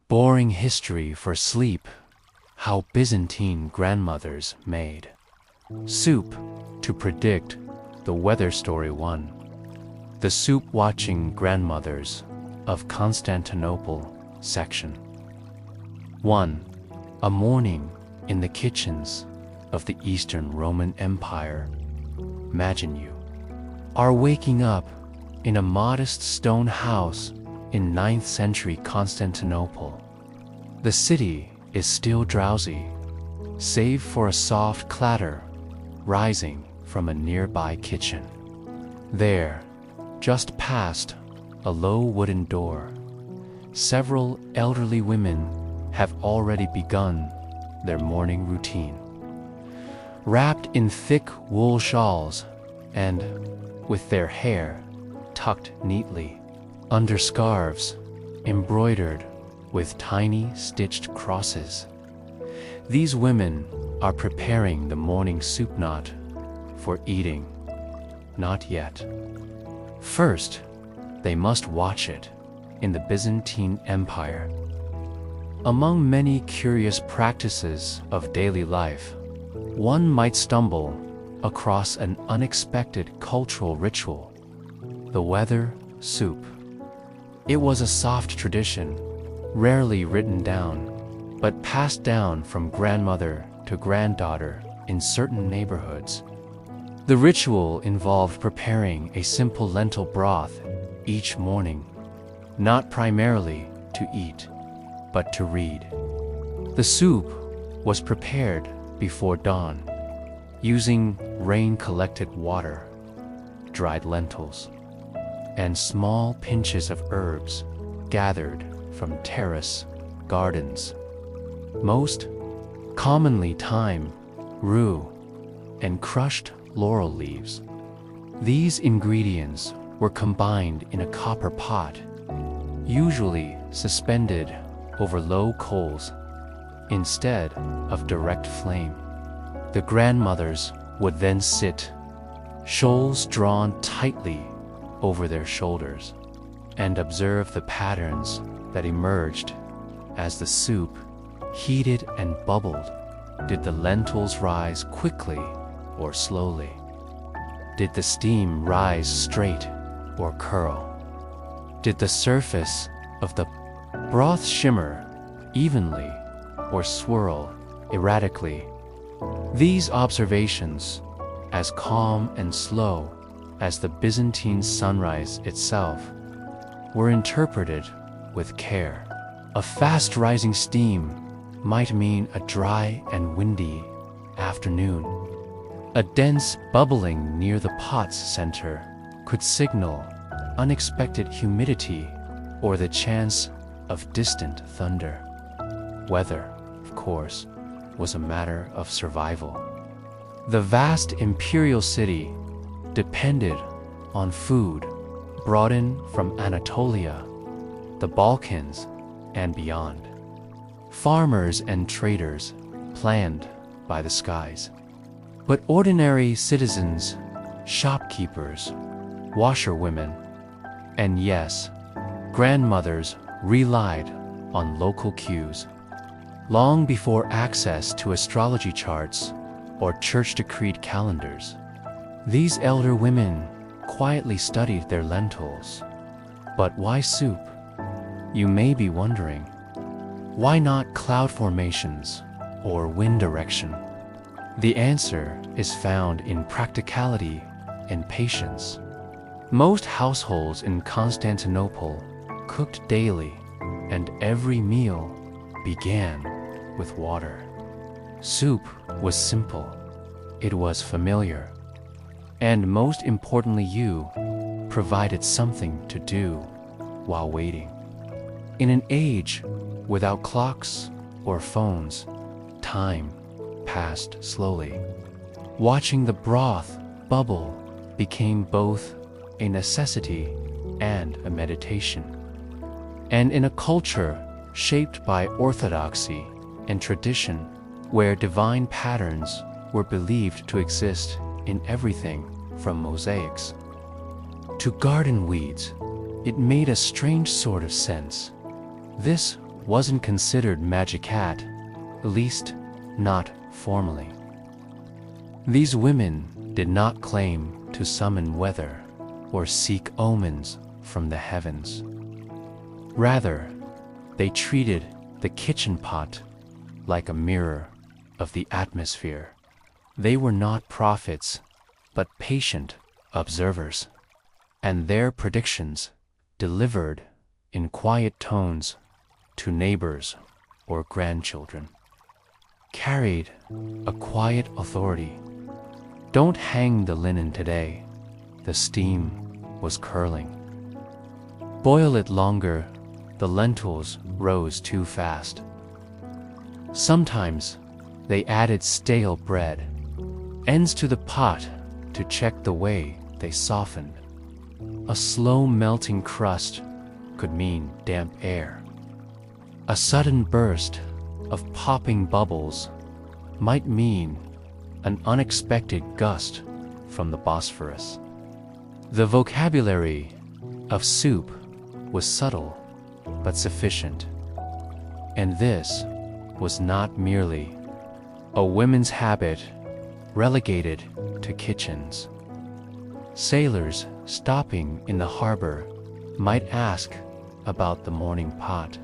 boring history for sleep, how Byzantine grandmothers made soup to predict the weather. Story 1. The soup-watching grandmothers of Constantinople. Section 1. A morning in the kitchens of the Eastern Roman Empire. Imagine you are waking up in a modest stone house in 9th century Constantinople. The city is still drowsy, save for a soft clatter rising from a nearby kitchen. There, just past a low wooden door, several elderly women have already begun their morning routine. Wrapped in thick wool shawls and with their hair tucked neatly under scarves embroidered with tiny stitched crosses, these women are preparing the morning soup, not for eating, not yet. First, they must watch it in the Byzantine Empire. Among many curious practices of daily life, one might stumble across an unexpected cultural ritual: the weather soup. It was a soft tradition, rarely written down, but passed down from grandmother to granddaughter in certain neighborhoods. The ritual involved preparing a simple lentil broth each morning, not primarily to eat, but to read. The soup was prepared before dawn, using rain-collected water, dried lentils, and small pinches of herbs gathered from terrace gardens. Most commonly thyme, rue, and crushed laurel leaves. These ingredients were combined in a copper pot, usually suspended over low coals instead of direct flame. The grandmothers would then sit, shawls drawn tightly over their shoulders, and observe the patterns that emerged as the soup heated and bubbled. Did the lentils rise quickly or slowly? Did the steam rise straight or curl? Did the surface of the broth shimmer evenly or swirl erratically? These observations, as calm and slow as the Byzantine sunrise itself, were interpreted with care. A fast-rising steam might mean a dry and windy afternoon. A dense bubbling near the pot's center could signal unexpected humidity or the chance of distant thunder. Weather, of course, was a matter of survival. The vast imperial city depended on food brought in from Anatolia, the Balkans, and beyond. Farmers and traders planned by the skies. But ordinary citizens, shopkeepers, washerwomen, and yes, grandmothers relied on local cues. Long before access to astrology charts or church-decreed calendars, these elder women quietly studied their lentils. But why soup? You may be wondering. Why not cloud formations or wind direction? The answer is found in practicality and patience. Most households in Constantinople cooked daily, and every meal began with water. Soup was simple, it was familiar, and most importantly, you provided something to do while waiting. In an age without clocks or phones, time passed slowly. Watching the broth bubble became both a necessity and a meditation. And in a culture shaped by orthodoxy and tradition, where divine patterns were believed to exist in everything from mosaics to garden weeds, it made a strange sort of sense. This wasn't considered magicat, at least not formally. These women did not claim to summon weather or seek omens from the heavens. Rather, they treated the kitchen pot like a mirror of the atmosphere. They were not prophets, but patient observers, and their predictions, delivered in quiet tones to neighbors or grandchildren, carried a quiet authority. Don't hang the linen today, the steam was curling. Boil it longer, the lentils rose too fast. Sometimes they added stale bread, ends to the pot to check the way they softened. A slow melting crust could mean damp air. A sudden burst of popping bubbles might mean an unexpected gust from the Bosphorus. The vocabulary of soup was subtle but sufficient, and this was not merely a women's habit relegated to kitchens. Sailors stopping in the harbor might ask about the morning pot.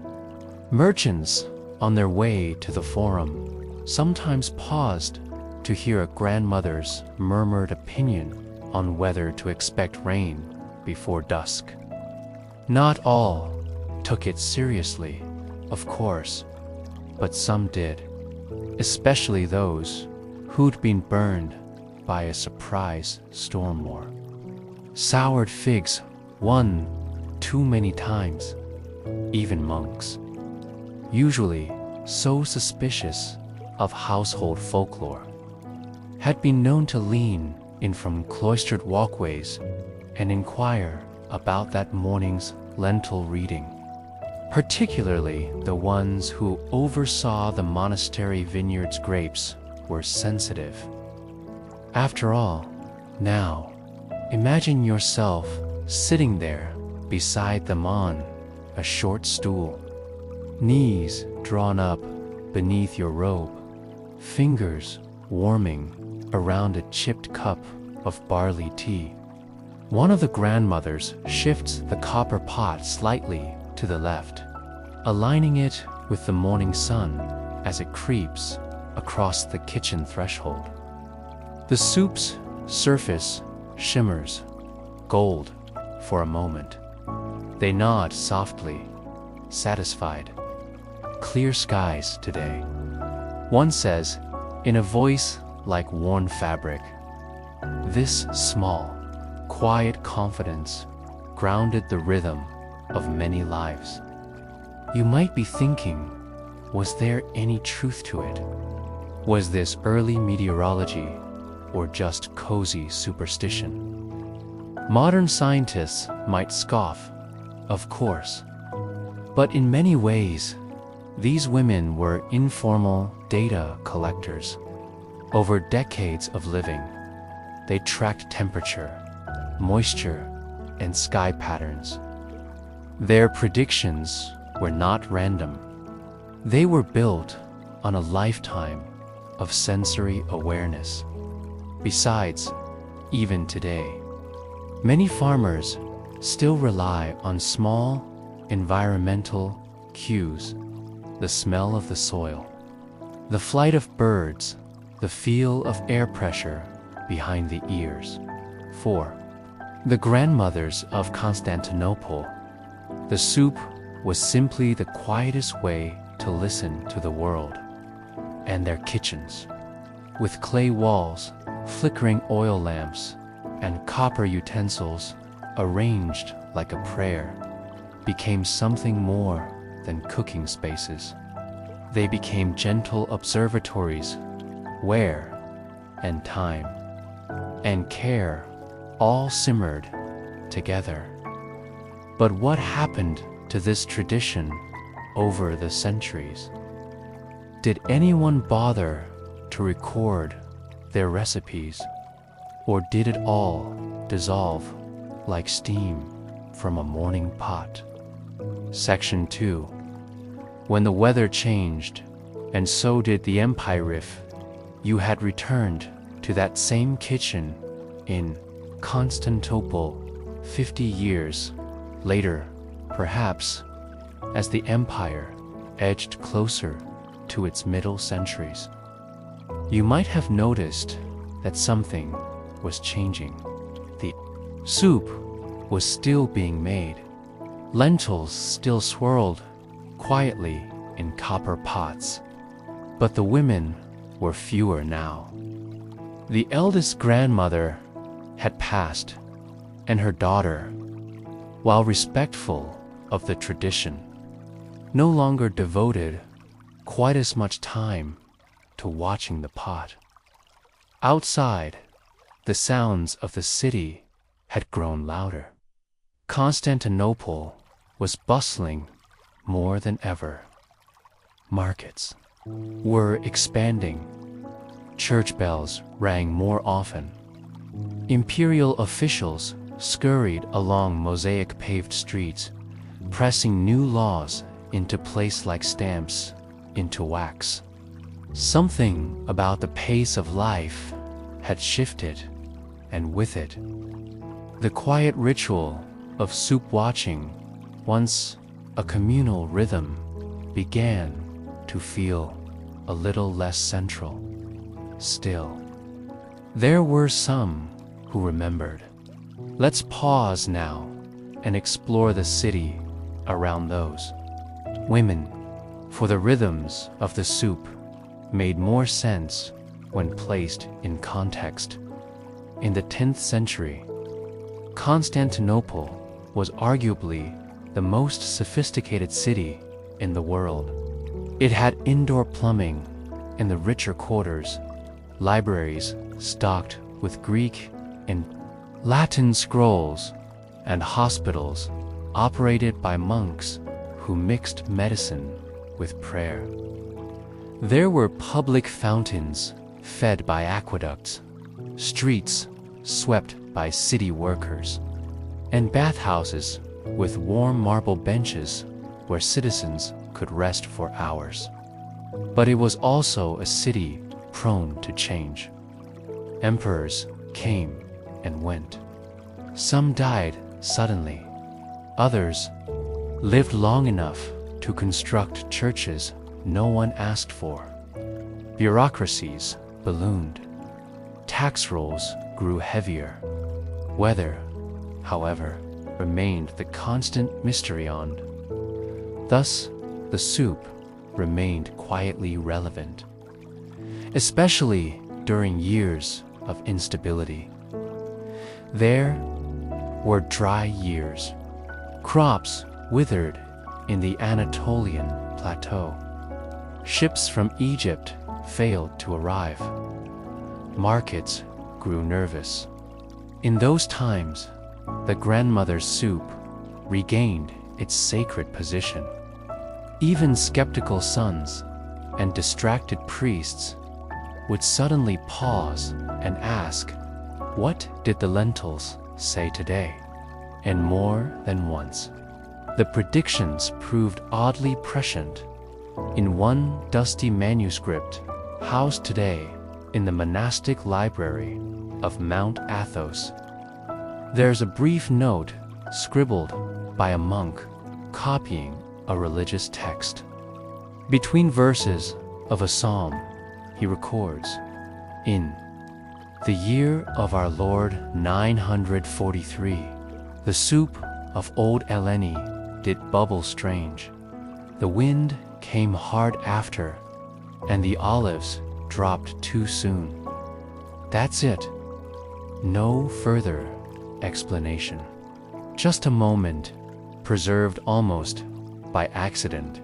Merchants on their way to the forum sometimes paused to hear a grandmother's murmured opinion on whether to expect rain before dusk. Not all took it seriously, of course, but some did, especially those who'd been burned by a surprise storm war. Soured figs one too many times, even monks, usually so suspicious of household folklore, had been known to lean in from cloistered walkways and inquire about that morning's lentil reading, particularly the ones who oversaw the monastery vineyard's grapes were sensitive. After all, now, imagine yourself sitting there beside them on a short stool, knees drawn up beneath your robe, fingers warming around a chipped cup of barley tea. One of the grandmothers shifts the copper pot slightly to the left, aligning it with the morning sun as it creeps across the kitchen threshold. The soup's surface shimmers gold for a moment. They nod softly, satisfied. Clear skies today, one says in a voice like worn fabric. This small, quiet confidence grounded the rhythm of many lives. You might be thinking, was there any truth to it? Was this early meteorology or just cozy superstition? Modern scientists might scoff, of course, but in many ways, these women were informal data collectors. Over decades of living, they tracked temperature, moisture, and sky patterns. Their predictions were not random. They were built on a lifetime of sensory awareness. Besides, even today, many farmers still rely on small environmental cues: the smell of the soil, the flight of birds, the feel of air pressure behind the ears. For the grandmothers of Constantinople, the soup was simply the quietest way to listen to the world. And their kitchens, with clay walls, flickering oil lamps, and copper utensils arranged like a prayer, became something more than cooking spaces. They became gentle observatories where and time and care all simmered together. But what happened to this tradition over the centuries? Did anyone bother to record their recipes, or did it all dissolve like steam from a morning pot? Section 2. When the weather changed, and so did the empire, you had returned to that same kitchen in Constantinople 50 years later, perhaps, as the empire edged closer to its middle centuries. You might have noticed that something was changing. The soup was still being made. Lentils still swirled quietly in copper pots. But the women were fewer now. The eldest grandmother had passed, and her daughter, while respectful of the tradition, no longer devoted quite as much time to watching the pot. Outside, the sounds of the city had grown louder. Constantinople was bustling more than ever. Markets were expanding. Church bells rang more often. Imperial officials scurried along mosaic-paved streets, pressing new laws into place like stamps into wax. Something about the pace of life had shifted, and with it, the quiet ritual of soup watching, once a communal rhythm, began to feel a little less central. Still, there were some who remembered. Let's pause now and explore the city around those women, for the rhythms of the soup made more sense when placed in context. In the 10th century, Constantinople was arguably the most sophisticated city in the world. It had indoor plumbing in the richer quarters, libraries stocked with Greek and Latin scrolls, and hospitals operated by monks who mixed medicine with prayer. There were public fountains fed by aqueducts, streets swept by city workers, and bathhouses with warm marble benches where citizens could rest for hours. But it was also a city prone to change. Emperors came and went. Some died suddenly. Others lived long enough to construct churches no one asked for. Bureaucracies ballooned. Tax rolls grew heavier. Weather, however, remained the constant mystery on. Thus, the soup remained quietly relevant, especially during years of instability. There were dry years. Crops withered in the Anatolian plateau. Ships from Egypt failed to arrive. Markets grew nervous. In those times, the grandmother's soup regained its sacred position. Even skeptical sons and distracted priests would suddenly pause and ask, "What did the lentils say today?" And more than once, the predictions proved oddly prescient. In one dusty manuscript, housed today in the monastic library of Mount Athos, there's a brief note scribbled by a monk copying a religious text. Between verses of a psalm, he records, "In the year of our Lord 943, the soup of old Eleni did bubble strange. The wind came hard after, and the olives dropped too soon." That's it. No further explanation. Just a moment, preserved almost by accident,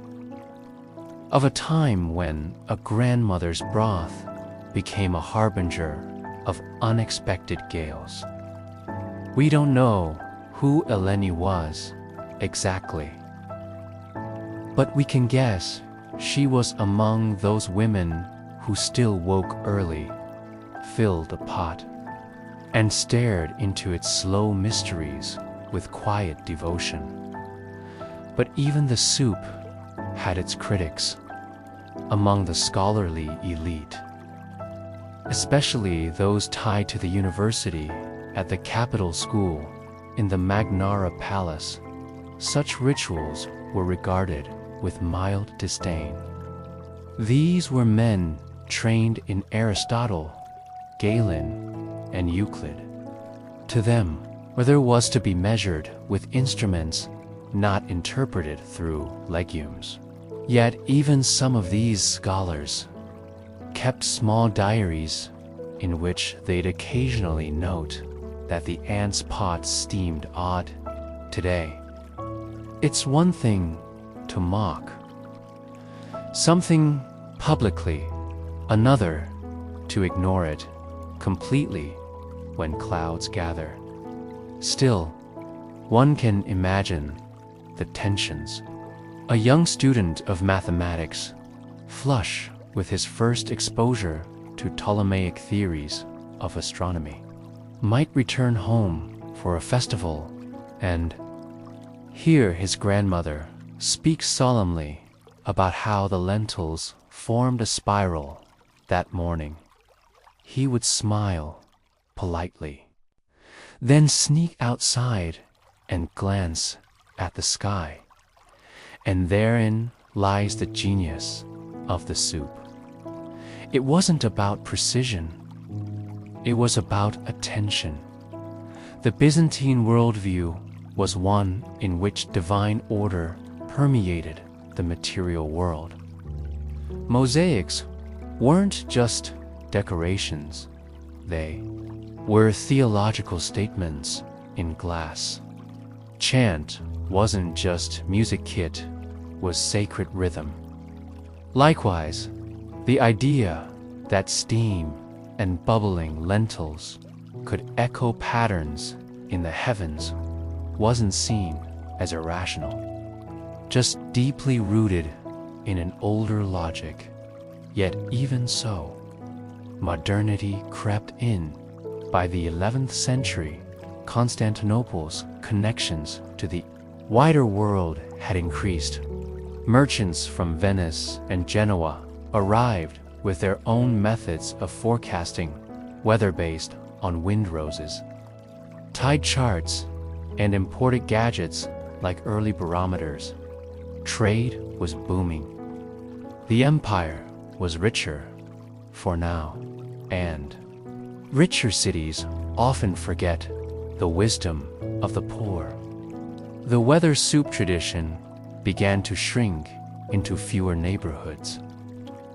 of a time when a grandmother's broth became a harbinger of unexpected gales. We don't know who Eleni was exactly, but we can guess she was among those women who still woke early, filled a pot, and stared into its slow mysteries with quiet devotion. But even the soup had its critics among the scholarly elite, especially those tied to the university at the capital school in the Magnara Palace. Such rituals were regarded with mild disdain. These were men trained in Aristotle, Galen, and Euclid. To them, weather was to be measured with instruments not interpreted through legumes. Yet even some of these scholars kept small diaries in which they'd occasionally note that the ants' pots steamed odd today. It's one thing to mock something publicly, another to ignore it completely when clouds gather. Still, one can imagine the tensions. A young student of mathematics, flush with his first exposure to Ptolemaic theories of astronomy, might return home for a festival and hear his grandmother speak solemnly about how the lentils formed a spiral that morning. He would smile politely, then sneak outside and glance at the sky. And therein lies the genius of the soup. It wasn't about precision. It was about attention. The Byzantine worldview was one in which divine order permeated the material world. Mosaics weren't just decorations. They were theological statements in glass. Chant wasn't just music kit, was sacred rhythm. Likewise, the idea that steam and bubbling lentils could echo patterns in the heavens wasn't seen as irrational, just deeply rooted in an older logic. Yet even so, modernity crept in. By the 11th century, Constantinople's connections to the wider world had increased. Merchants from Venice and Genoa arrived with their own methods of forecasting, weather based on wind roses, tide charts, and imported gadgets like early barometers. Trade was booming. The empire was richer for now, and richer cities often forget the wisdom of the poor. The weather soup tradition began to shrink into fewer neighborhoods.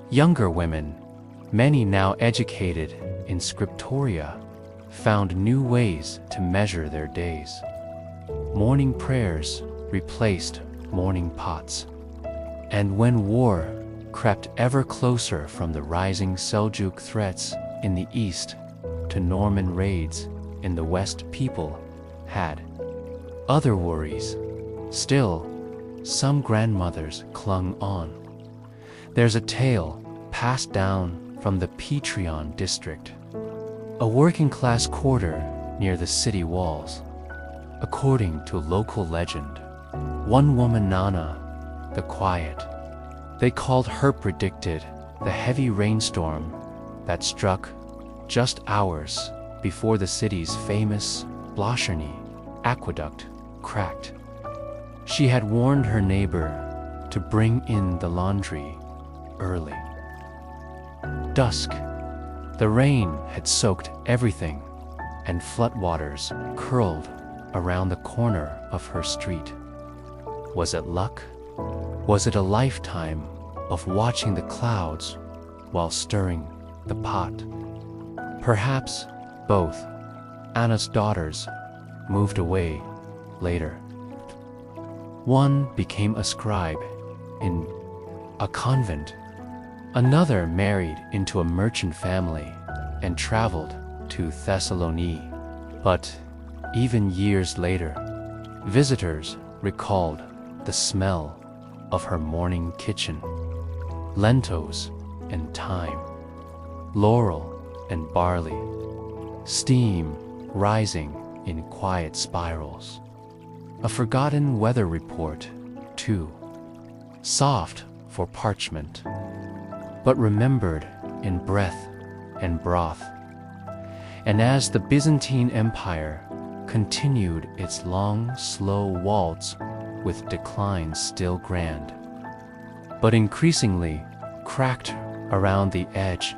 Younger women, many now educated in scriptoria, found new ways to measure their days. Morning prayers replaced morning pots. And when war crept ever closer from the rising Seljuk threats in the east to Norman raids in the west, people had other worries. Still, some grandmothers clung on. There's a tale passed down from the Petrion district, a working-class quarter near the city walls. According to local legend, one woman, Nana, the quiet, they called her, predicted the heavy rainstorm that struck just hours before the city's famous Blosherny aqueduct cracked. She had warned her neighbor to bring in the laundry early. Dusk, the rain had soaked everything, and floodwaters curled around the corner of her street. Was it luck? Was it a lifetime of watching the clouds while stirring the pot? Perhaps both. Anna's daughters moved away later. One became a scribe in a convent. Another married into a merchant family and traveled to Thessaloniki. But even years later, visitors recalled the smell of her morning kitchen, lentils and thyme, laurel and barley, steam rising in quiet spirals. A forgotten weather report, too. soft for parchment, but remembered in breath and broth. And as the Byzantine Empire continued its long, slow waltz with decline still grand, but increasingly cracked around the edge,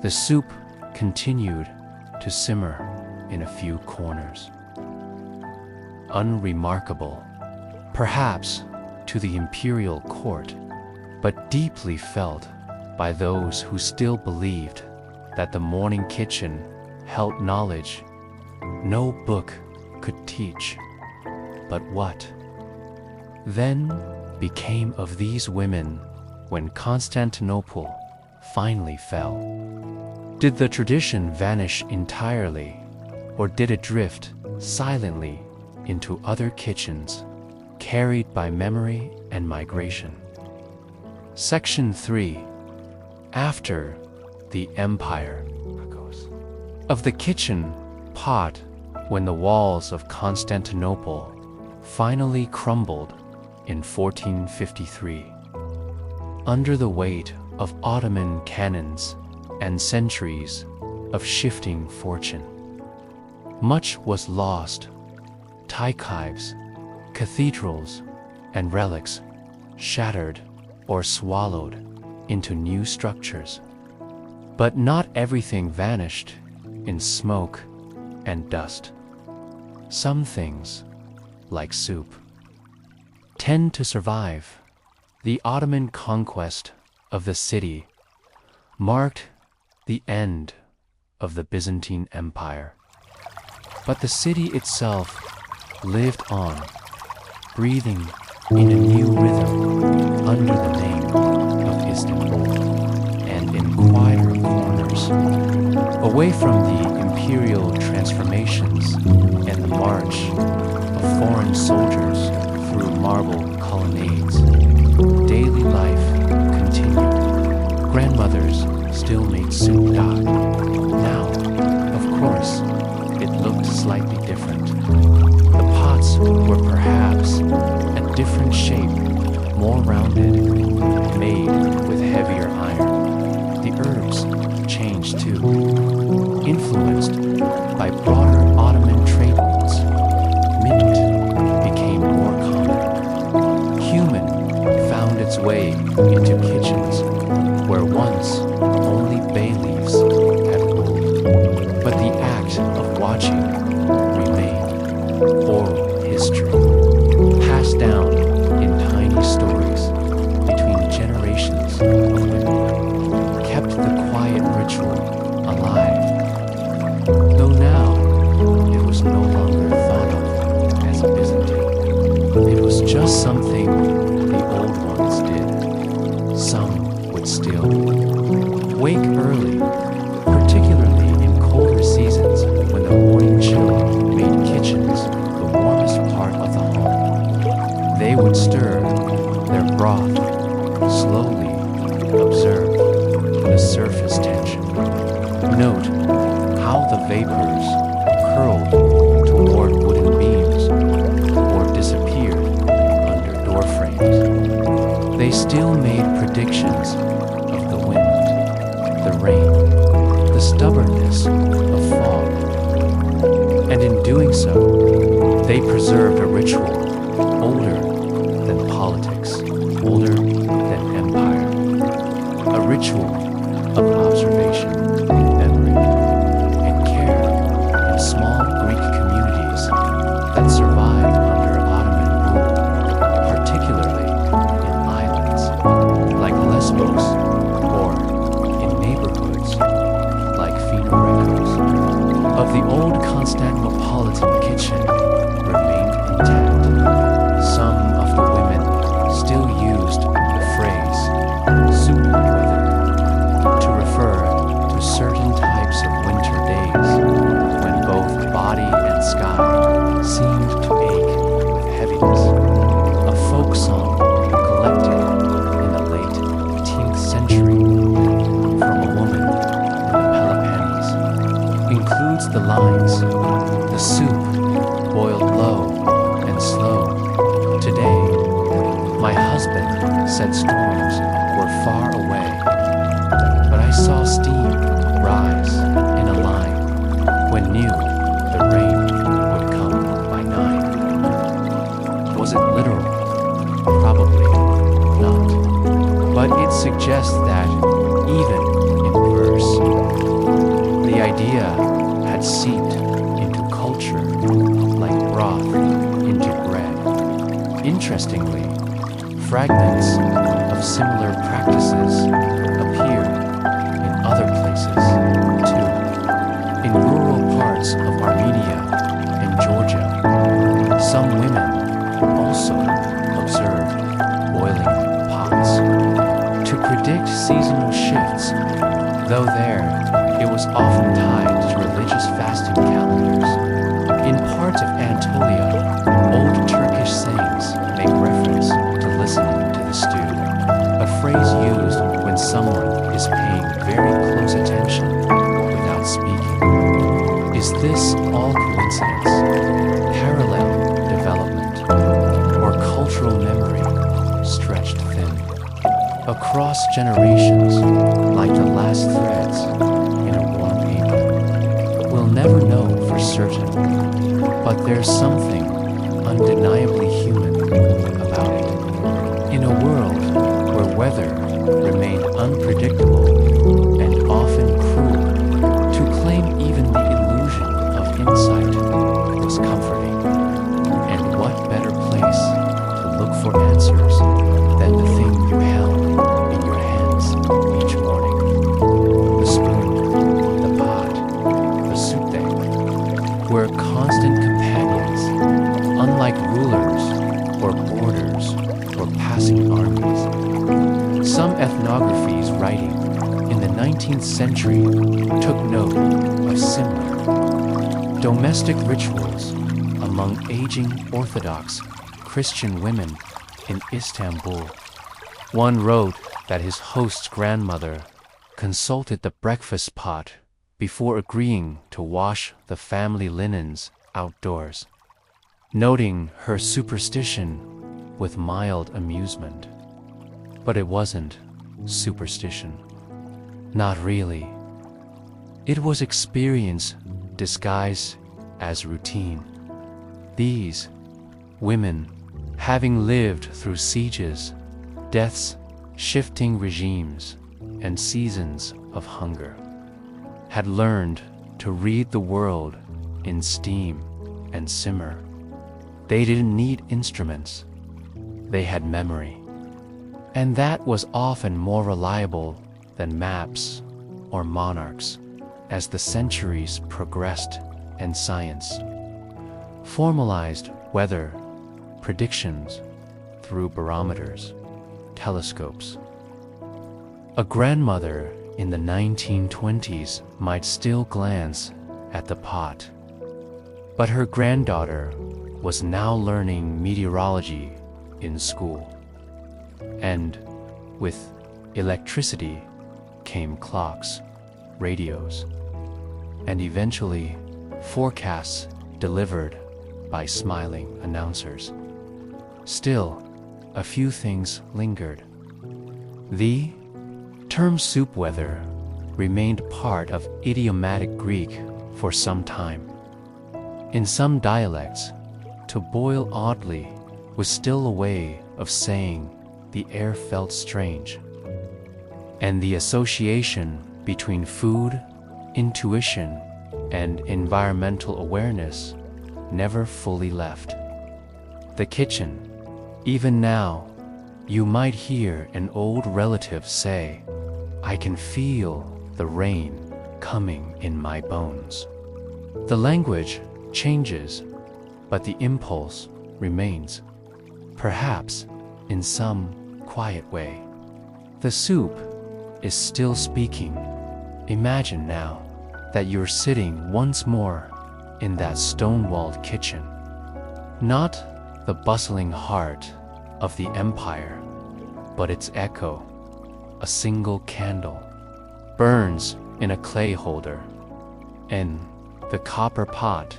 the soup continued to simmer in a few corners. Unremarkable, perhaps to the imperial court, but deeply felt by those who still believed that the morning kitchen held knowledge no book could teach. But what then became of these women when Constantinople finally fell? Did the tradition vanish entirely, or did it drift silently into other kitchens, carried by memory and migration? Section 3. After the Empire. Of the kitchen pot when the walls of Constantinople finally crumbled in 1453. Under the weight of Ottoman cannons and centuries of shifting fortune, much was lost. Archives, cathedrals, and relics shattered or swallowed into new structures. But not everything vanished in smoke and dust. Some things, like soup, tend to survive. The Ottoman conquest of the city marked the end of the Byzantine Empire. But the city itself lived on, breathing in a new rhythm under the name of Istanbul, and in quieter corners, away from the imperial transformations and the march of foreign soldiers through marble colonnades, daily life continued. Grandmothers still made soup. Now, of course, it looked slightly different. The pots were perhaps a different shape, more rounded, made with heavier iron. The herbs changed too, influenced by broader Ottoman trade routes. Mint became more common. Cumin found its way into kitchens where once only bay leaves had ruled. But the act of watching remained oral history, passed down in tiny stories between generations of women, kept the quiet ritual alive, though now it was no longer thought of as a Byzantine. It was just something the old ones did. Some would still wake early, particularly in colder seasons when the morning chill made kitchens the warmest part of the home. They would stir their broth, slowly observe the surface tension, note how the vapors curled toward wooden beams or disappeared under door frames. They still made predictions of the wind, the rain, the stubbornness of fog. And in doing so, they preserved a ritual older than politics, older than empire. A ritual of observation, memory, and care in small Greek communities that survived under Ottoman rule, particularly in islands like Lesbos or in neighborhoods like Phenorekos. Of the old Constantinopolitan kitchen remained intact. Some of the women still used the phrase soup weather to refer to certain types of winter days when both body and sky seemed to ache with heaviness. A folk song collected in the late 18th century from a woman in the Peloponnese includes the lines, "The soup were far away, but I saw steam rise in a line when knew the rain would come by 9. Was it literal? Probably not. But it suggests that even in verse, the idea had seeped into culture like broth into bread. Interestingly, fragments of similar practices appear in other places too. In rural parts of Armenia and Georgia, some women also observed boiling pots to predict seasonal shifts, though there it was often tied to religious fasting calendars. In parts of Anatolia, old Turkish sayings make reference to listening to the stew, a phrase used when someone is paying very close attention without speaking. Is this all coincidence, parallel development, or cultural memory stretched thin? Across generations, like the last threads in a worn apron. We'll never know for certain, but there's something undeniably human about it. In a world where weather remained unpredictable and often cruel, to claim even the illusion of insight was comforting. And what better place to look for answers than the thing you held in your hands each morning? The spoon, the pot, the soup were constant companions, unlike rulers or borders or passing armies. Some ethnographies writing in the 19th century took note of similar domestic rituals among aging Orthodox Christian women in Istanbul. One wrote that his host's grandmother consulted the breakfast pot before agreeing to wash the family linens outdoors, noting her superstition with mild amusement. But it wasn't superstition. Not really. It was experience disguised as routine. These women, having lived through sieges, deaths, shifting regimes, and seasons of hunger, had learned to read the world in steam and simmer. They didn't need instruments. They had memory. And that was often more reliable than maps or monarchs as the centuries progressed and science formalized weather predictions through barometers, telescopes. A grandmother in the 1920s might still glance at the pot, but her granddaughter was now learning meteorology in school. And with electricity came clocks, radios, and eventually forecasts delivered by smiling announcers. Still, a few things lingered. The term soup weather remained part of idiomatic Greek for some time. In some dialects, to boil oddly was still a way of saying the air felt strange. And the association between food, intuition, and environmental awareness never fully left. The kitchen. Even now, you might hear an old relative say, "I can feel the rain coming in my bones." The language changes, but the impulse remains, perhaps in some quiet way. The soup is still speaking. Imagine now that you're sitting once more in that stone-walled kitchen. Not the bustling heart of the empire, but its echo. A single candle burns in a clay holder, and the copper pot,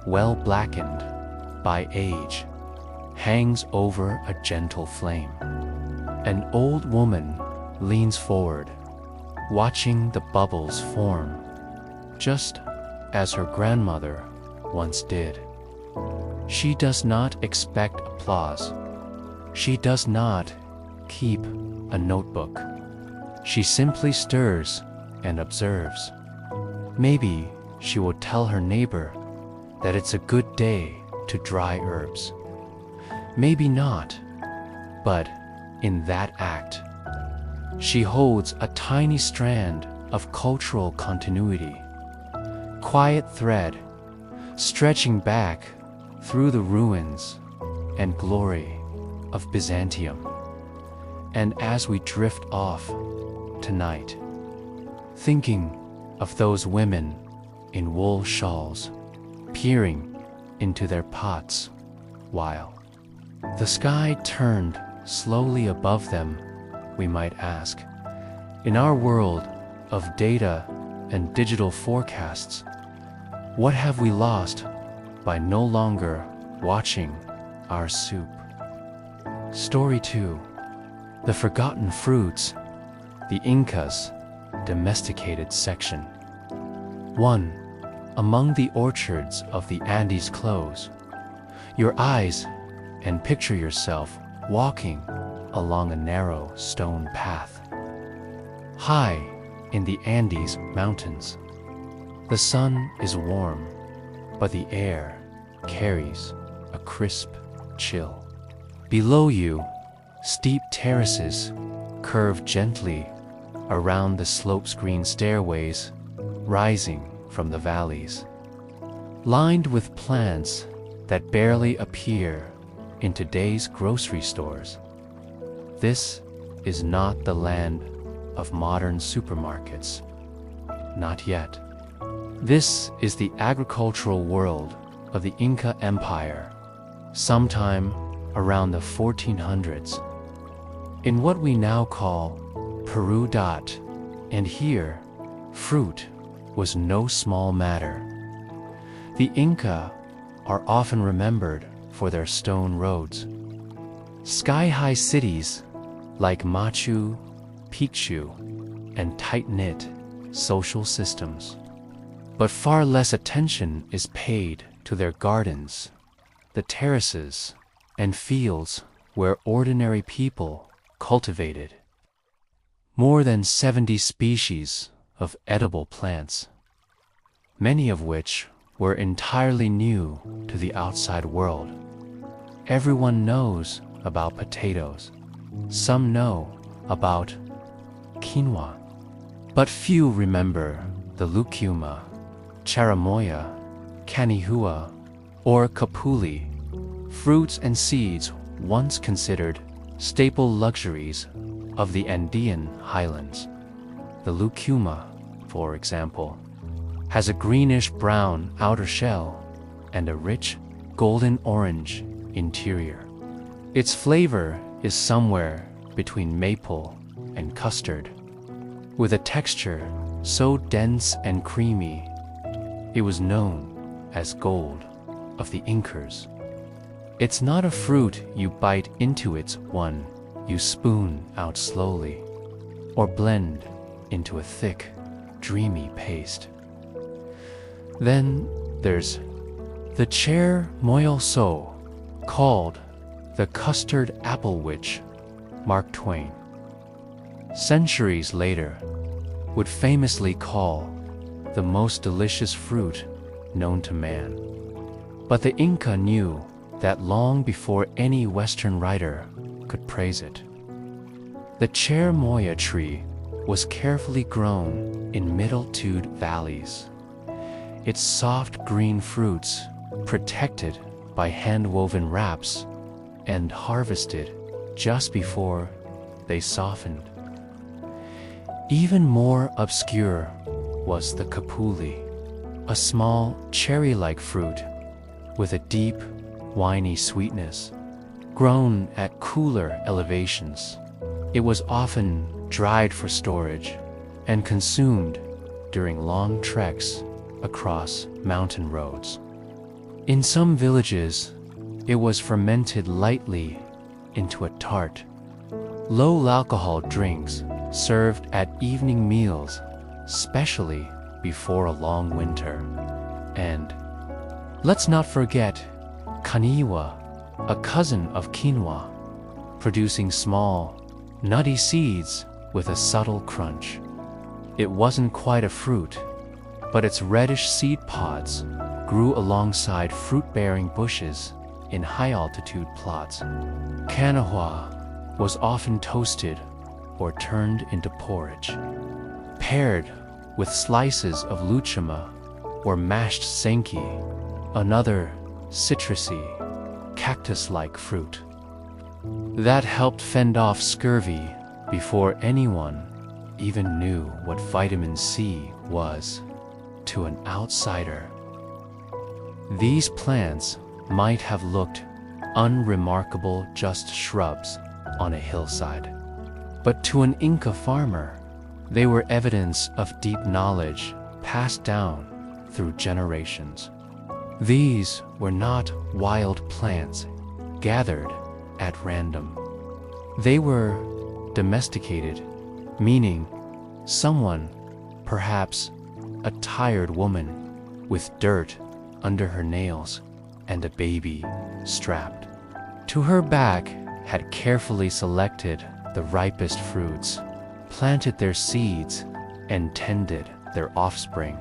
well blackened by age, hangs over a gentle flame. An old woman leans forward, watching the bubbles form, just as her grandmother once did. She does not expect applause. She does not keep a notebook. She simply stirs and observes. Maybe she will tell her neighbor that it's a good day to dry herbs. Maybe not, but in that act, she holds a tiny strand of cultural continuity, quiet thread stretching back through the ruins and glory of Byzantium. And as we drift off tonight, thinking of those women in wool shawls peering into their pots while the sky turned slowly above them, we might ask, in our world of data and digital forecasts, what have we lost by no longer watching our soup? Story 2. The Forgotten Fruits, the Incas' Domesticated Section. 1. Among the orchards of the Andes close your eyes and picture yourself walking along a narrow stone path. High in the Andes mountains, the sun is warm, but the air carries a crisp chill. Below you, steep terraces curve gently around the slopes-green stairways rising from the valleys, lined with plants that barely appear in today's grocery stores. This is not the land of modern supermarkets. Not yet. This is the agricultural world of the Inca Empire, sometime around the 1400s. In what we now call Peru. And here, fruit was no small matter. The Inca are often remembered for their stone roads, sky-high cities like Machu Picchu, and tight-knit social systems. But far less attention is paid to their gardens, the terraces, and fields where ordinary people cultivated more than 70 species of edible plants, many of which were entirely new to the outside world. Everyone knows about potatoes. Some know about quinoa, but few remember the lucuma, charamoya, canihua, or capuli, fruits and seeds once considered staple luxuries of the Andean highlands. The lucuma, for example, has a greenish-brown outer shell and a rich golden-orange interior. Its flavor is somewhere between maple and custard, with a texture so dense and creamy, it was known as gold of the Incas. It's not a fruit you bite into, it's one you spoon out slowly, or blend into a thick, dreamy paste. Then there's the chair moyoso, called the custard apple witch, Mark Twain, centuries later, would famously call the most delicious fruit known to man. But the Inca knew that long before any Western writer could praise it. The cherimoya tree was carefully grown in middle-toed valleys, its soft green fruits protected by hand-woven wraps and harvested just before they softened. Even more obscure was the capuli, a small cherry-like fruit with a deep, winey sweetness, grown at cooler elevations. It was often dried for storage and consumed during long treks across mountain roads. In some villages, it was fermented lightly into a tart. Low-alcohol drinks served at evening meals, especially before a long winter. And let's not forget kaniwa, a cousin of quinoa, producing small, nutty seeds with a subtle crunch. It wasn't quite a fruit, but its reddish seed pods grew alongside fruit-bearing bushes in high-altitude plots. Quinoa was often toasted or turned into porridge, paired with slices of lucuma or mashed senki, another citrusy, cactus-like fruit. That helped fend off scurvy before anyone even knew what vitamin C was to an outsider. These plants might have looked unremarkable, just shrubs on a hillside. But to an Inca farmer, they were evidence of deep knowledge passed down through generations. These were not wild plants gathered at random. They were domesticated, meaning someone, perhaps a tired woman with dirt under her nails and a baby strapped to her back, had carefully selected the ripest fruits, planted their seeds, and tended their offspring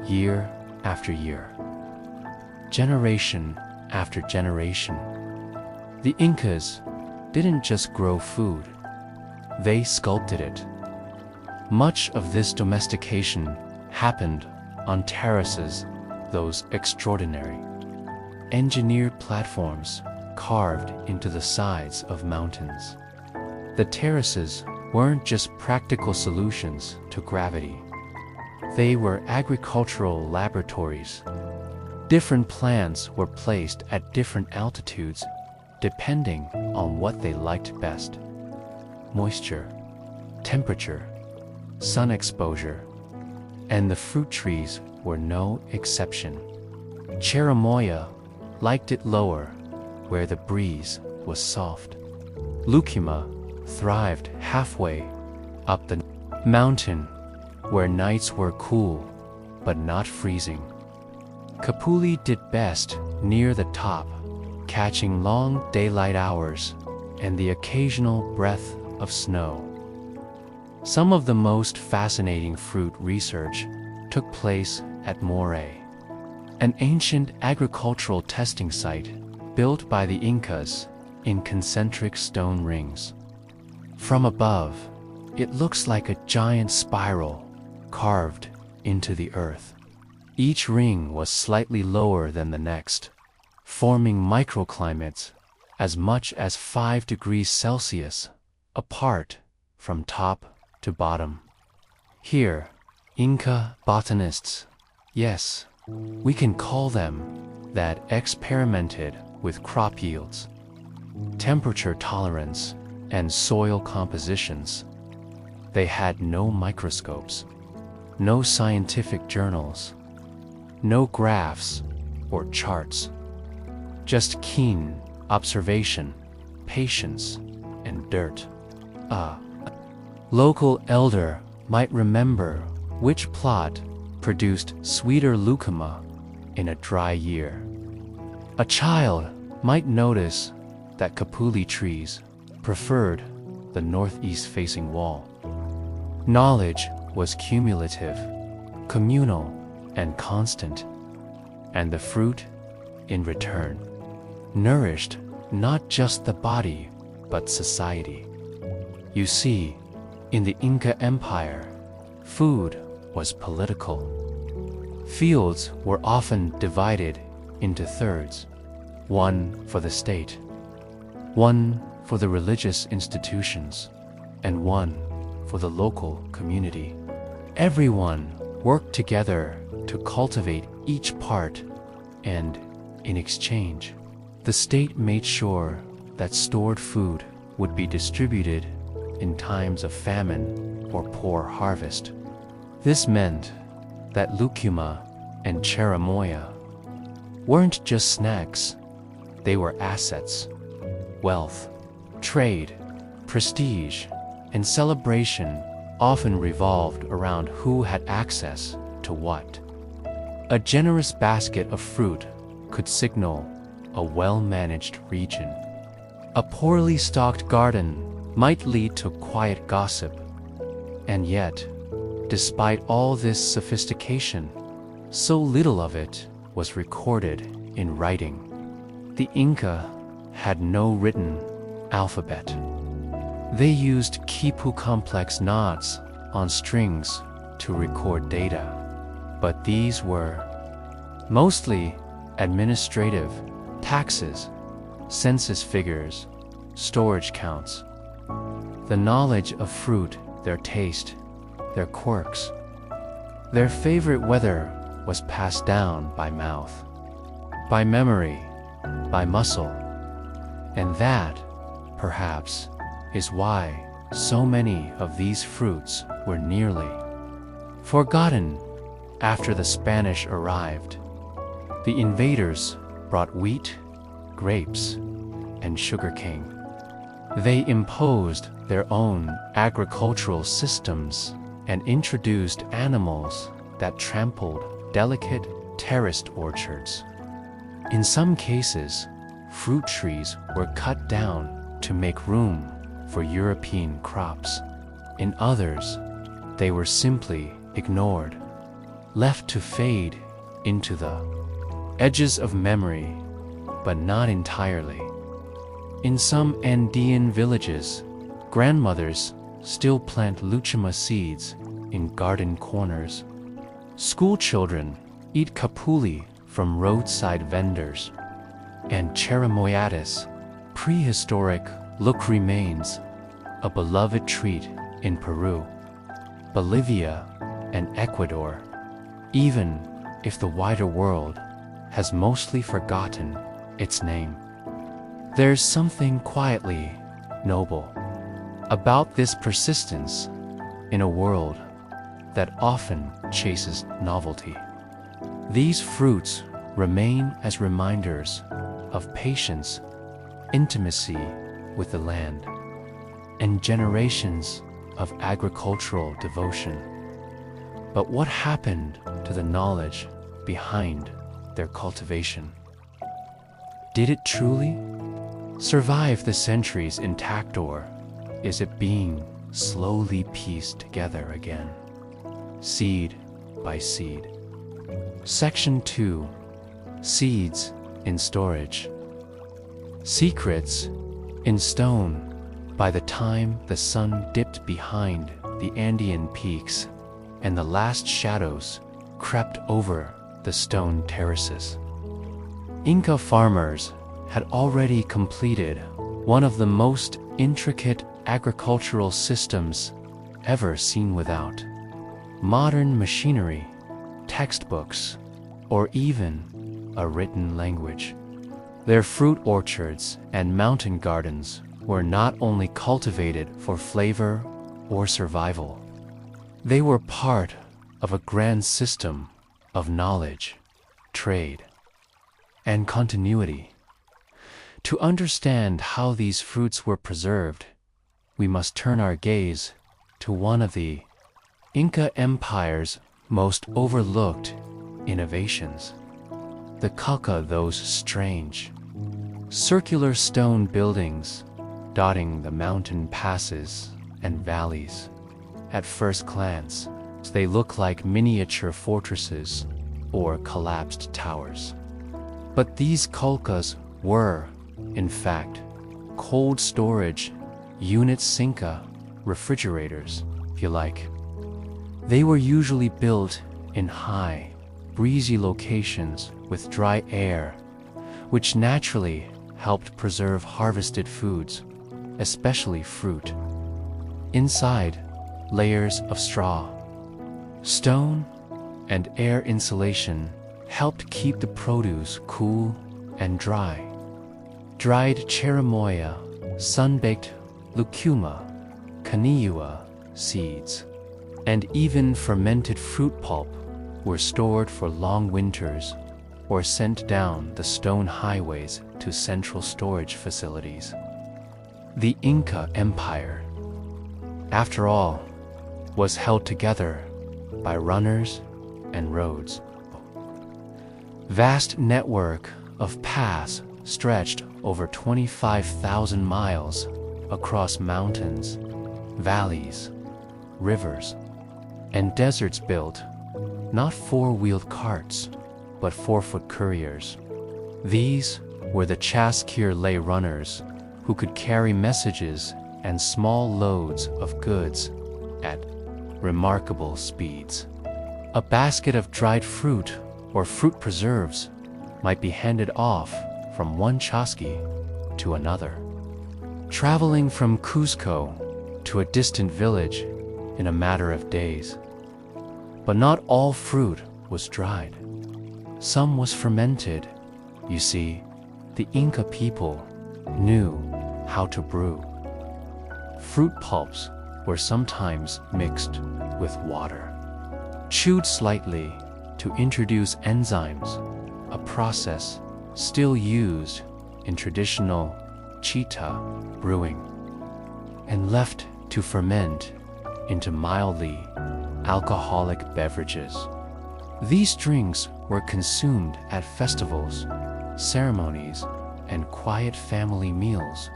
year after year, generation after generation. The Incas didn't just grow food, they sculpted it. Much of this domestication happened on terraces, those extraordinary, engineered platforms carved into the sides of mountains. The terraces weren't just practical solutions to gravity. They were agricultural laboratories. Different plants were placed at different altitudes depending on what they liked best: moisture, temperature, sun exposure, and the fruit trees were no exception. Cherimoya liked it lower, where the breeze was soft. Lucuma thrived halfway up the mountain, where nights were cool but not freezing. Kapuli did best near the top, catching long daylight hours and the occasional breath of snow. Some of the most fascinating fruit research took place at Moray, an ancient agricultural testing site built by the Incas in concentric stone rings. From above, it looks like a giant spiral carved into the earth. Each ring was slightly lower than the next, forming microclimates as much as 5 degrees Celsius apart from top to bottom. Here, Inca botanists, yes, we can call them that, experimented with crop yields, temperature tolerance, and soil compositions. They had no microscopes, no scientific journals, no graphs or charts, just keen observation, patience, and dirt. A local elder might remember which plot produced sweeter lucuma in a dry year. A child might notice that kapuli trees preferred the northeast-facing wall. Knowledge was cumulative, communal, and constant, and the fruit, in return, nourished not just the body, but society. You see, in the Inca Empire, food was political. Fields were often divided into thirds, one for the state, one for the religious institutions, and one for the local community. Everyone worked together to cultivate each part, and in exchange, the state made sure that stored food would be distributed in times of famine or poor harvest. This meant that lucuma and cherimoya weren't just snacks, they were assets, wealth, trade, prestige, and celebration often revolved around who had access to what. A generous basket of fruit could signal a well-managed region. A poorly stocked garden might lead to quiet gossip. And yet, despite all this sophistication, so little of it was recorded in writing. The Inca had no written alphabet. They used quipu complex knots on strings to record data, but these were mostly administrative, taxes, census figures, storage counts. The knowledge of fruit, their taste, their quirks, their favorite weather was passed down by mouth, by memory, by muscle. And that, perhaps, is why so many of these fruits were nearly forgotten after the Spanish arrived. The invaders brought wheat, grapes, and sugarcane. They imposed their own agricultural systems and introduced animals that trampled delicate terraced orchards. In some cases, fruit trees were cut down to make room for European crops. In others, they were simply ignored, left to fade into the edges of memory, but not entirely. In some Andean villages, grandmothers still plant lucuma seeds in garden corners. School children eat capuli from roadside vendors. And cherimoyatis, prehistoric look remains a beloved treat in Peru, Bolivia, and Ecuador, even if the wider world has mostly forgotten its name. There's something quietly noble about this persistence in a world that often chases novelty. These fruits remain as reminders of patience, intimacy with the land, and generations of agricultural devotion. But what happened to the knowledge behind their cultivation? Did it truly survive the centuries intact, or is it being slowly pieced together again, seed by seed? Section 2. Seeds in storage. Secrets in stone. By the time the sun dipped behind the Andean peaks and the last shadows crept over the stone terraces, Inca farmers had already completed one of the most intricate agricultural systems ever seen without modern machinery, textbooks, or even a written language. Their fruit orchards and mountain gardens were not only cultivated for flavor or survival, they were part of a grand system of knowledge, trade, and continuity. To understand how these fruits were preserved, we must turn our gaze to one of the Inca Empire's most overlooked innovations, the calca. Those strange, circular stone buildings dotting the mountain passes and valleys. At first glance, they look like miniature fortresses or collapsed towers. But these calcas were, in fact, cold storage units, Cinca refrigerators, if you like. They were usually built in high, breezy locations with dry air, which naturally helped preserve harvested foods, especially fruit. Inside, layers of straw, stone, and air insulation helped keep the produce cool and dry. Dried cherimoya, sun-baked lucuma, canilla seeds, and even fermented fruit pulp were stored for long winters or sent down the stone highways to central storage facilities. The Inca Empire after all, was held together by runners and roads. Vast network of paths stretched over 25,000 miles across mountains, valleys, rivers, and deserts built not four-wheeled carts, but four-foot couriers. These were the chaskir lay runners who could carry messages and small loads of goods at remarkable speeds. A basket of dried fruit or fruit preserves might be handed off from one chasqui to another, traveling from Cusco to a distant village in a matter of days. But not all fruit was dried. Some was fermented. You see, the Inca people knew how to brew. Fruit pulps were sometimes mixed with water, chewed slightly to introduce enzymes, a process still used in traditional chita brewing, and left to ferment into mildly alcoholic beverages. These drinks were consumed at festivals, ceremonies, and quiet family meals,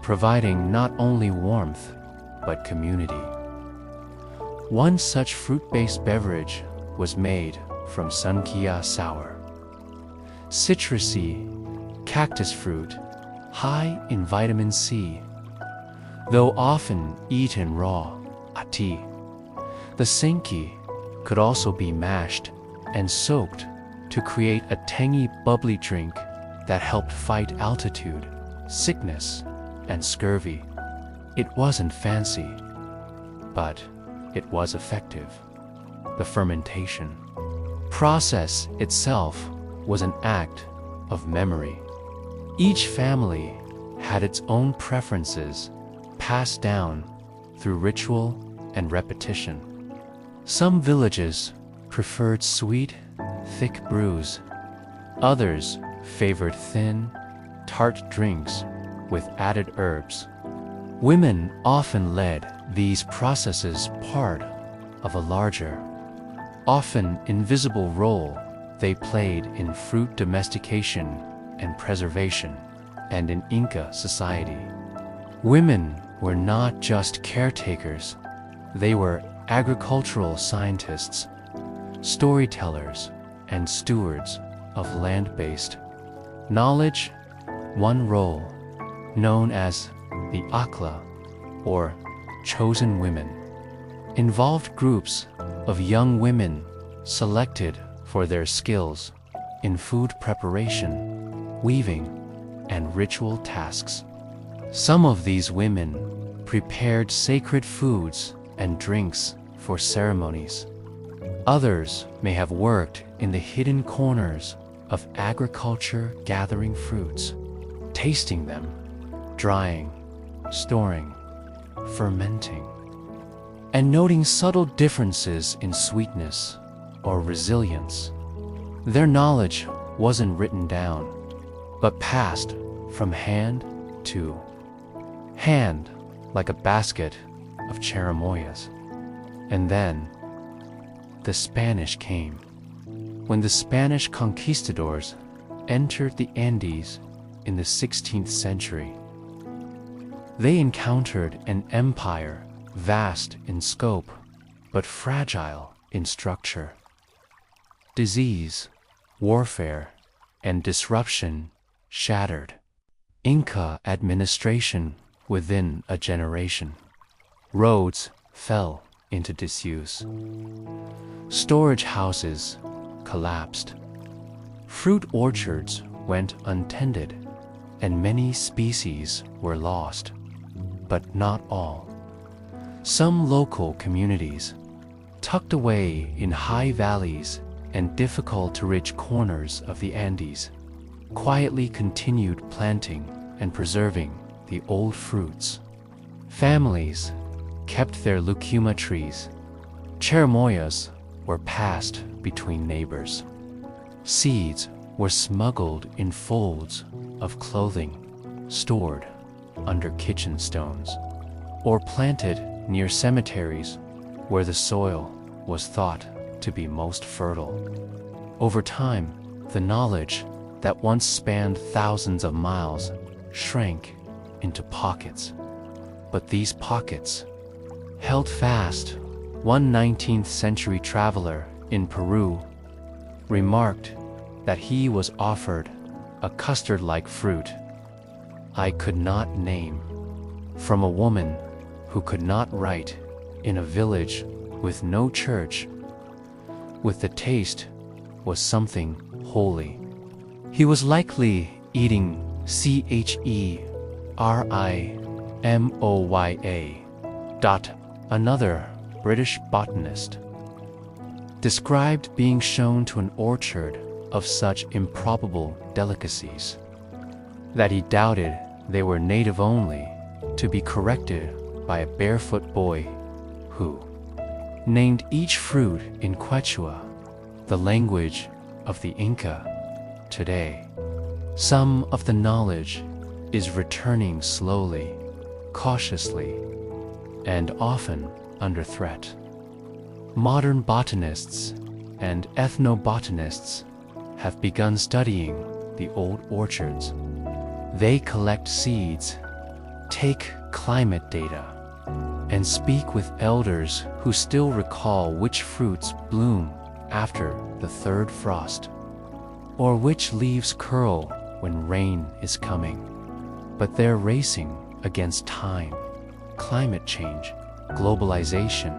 providing not only warmth but community. One such fruit-based beverage was made from sanquia sour, citrusy cactus fruit, high in vitamin C. Though often eaten raw, ati, the senki could also be mashed and soaked to create a tangy, bubbly drink that helped fight altitude, sickness, and scurvy. It wasn't fancy, but it was effective. The fermentation process itself was an act of memory. Each family had its own preferences passed down through ritual and repetition. Some villages preferred sweet, thick brews. Others favored thin, tart drinks with added herbs. Women often led these processes, part of a larger, often invisible role they played in fruit domestication and preservation, and in Inca society. Women were not just caretakers, they were agricultural scientists, storytellers, and stewards of land-based knowledge. One role, known as the Akla, or chosen women, involved groups of young women selected for their skills in food preparation, weaving, and ritual tasks. Some of these women prepared sacred foods and drinks for ceremonies. Others may have worked in the hidden corners of agriculture, gathering fruits, tasting them, drying, storing, fermenting, and noting subtle differences in sweetness or resilience. Their knowledge wasn't written down, but passed from hand to hand like a basket of cherimoyas. And then the Spanish came. When the Spanish conquistadors entered the Andes in the 16th century, they encountered an empire vast in scope but fragile in structure. Disease, warfare, and disruption shattered Inca administration within a generation. Roads fell into disuse. Storage houses collapsed. Fruit orchards went untended, and many species were lost, but not all. Some local communities, tucked away in high valleys and difficult-to-reach corners of the Andes, quietly continued planting and preserving the old fruits. Families kept their lucuma trees. Cherimoyas were passed between neighbors. Seeds were smuggled in folds of clothing, stored under kitchen stones, or planted near cemeteries where the soil was thought to be most fertile. Over time, the knowledge that once spanned thousands of miles shrank into pockets. But these pockets held fast. One 19th century traveler in Peru remarked that he was offered a custard-like fruit I could not name, from a woman who could not write in a village with no church. With the taste was something holy. He was likely eating Cherimoya. Another British botanist described being shown to an orchard of such improbable delicacies that he doubted they were native only, to be corrected by a barefoot boy who named each fruit in Quechua, the language of the Inca. Today, some of the knowledge is returning slowly, cautiously, and often under threat. Modern botanists and ethnobotanists have begun studying the old orchards. They collect seeds, take climate data, and speak with elders who still recall which fruits bloom after the third frost, or which leaves curl when rain is coming. But they're racing against time, climate change, globalization,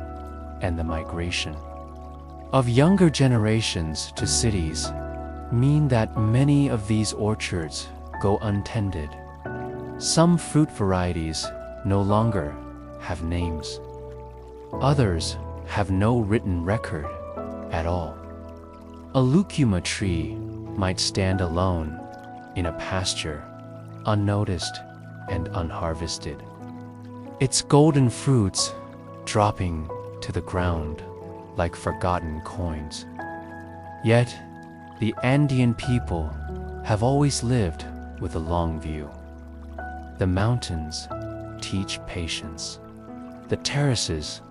and the migration of younger generations to cities mean that many of these orchards go untended. Some fruit varieties no longer have names. Others have no written record at all. A lucuma tree might stand alone in a pasture, unnoticed and unharvested, its golden fruits dropping to the ground like forgotten coins. Yet, the Andean people have always lived with a long view. The mountains teach patience. The terraces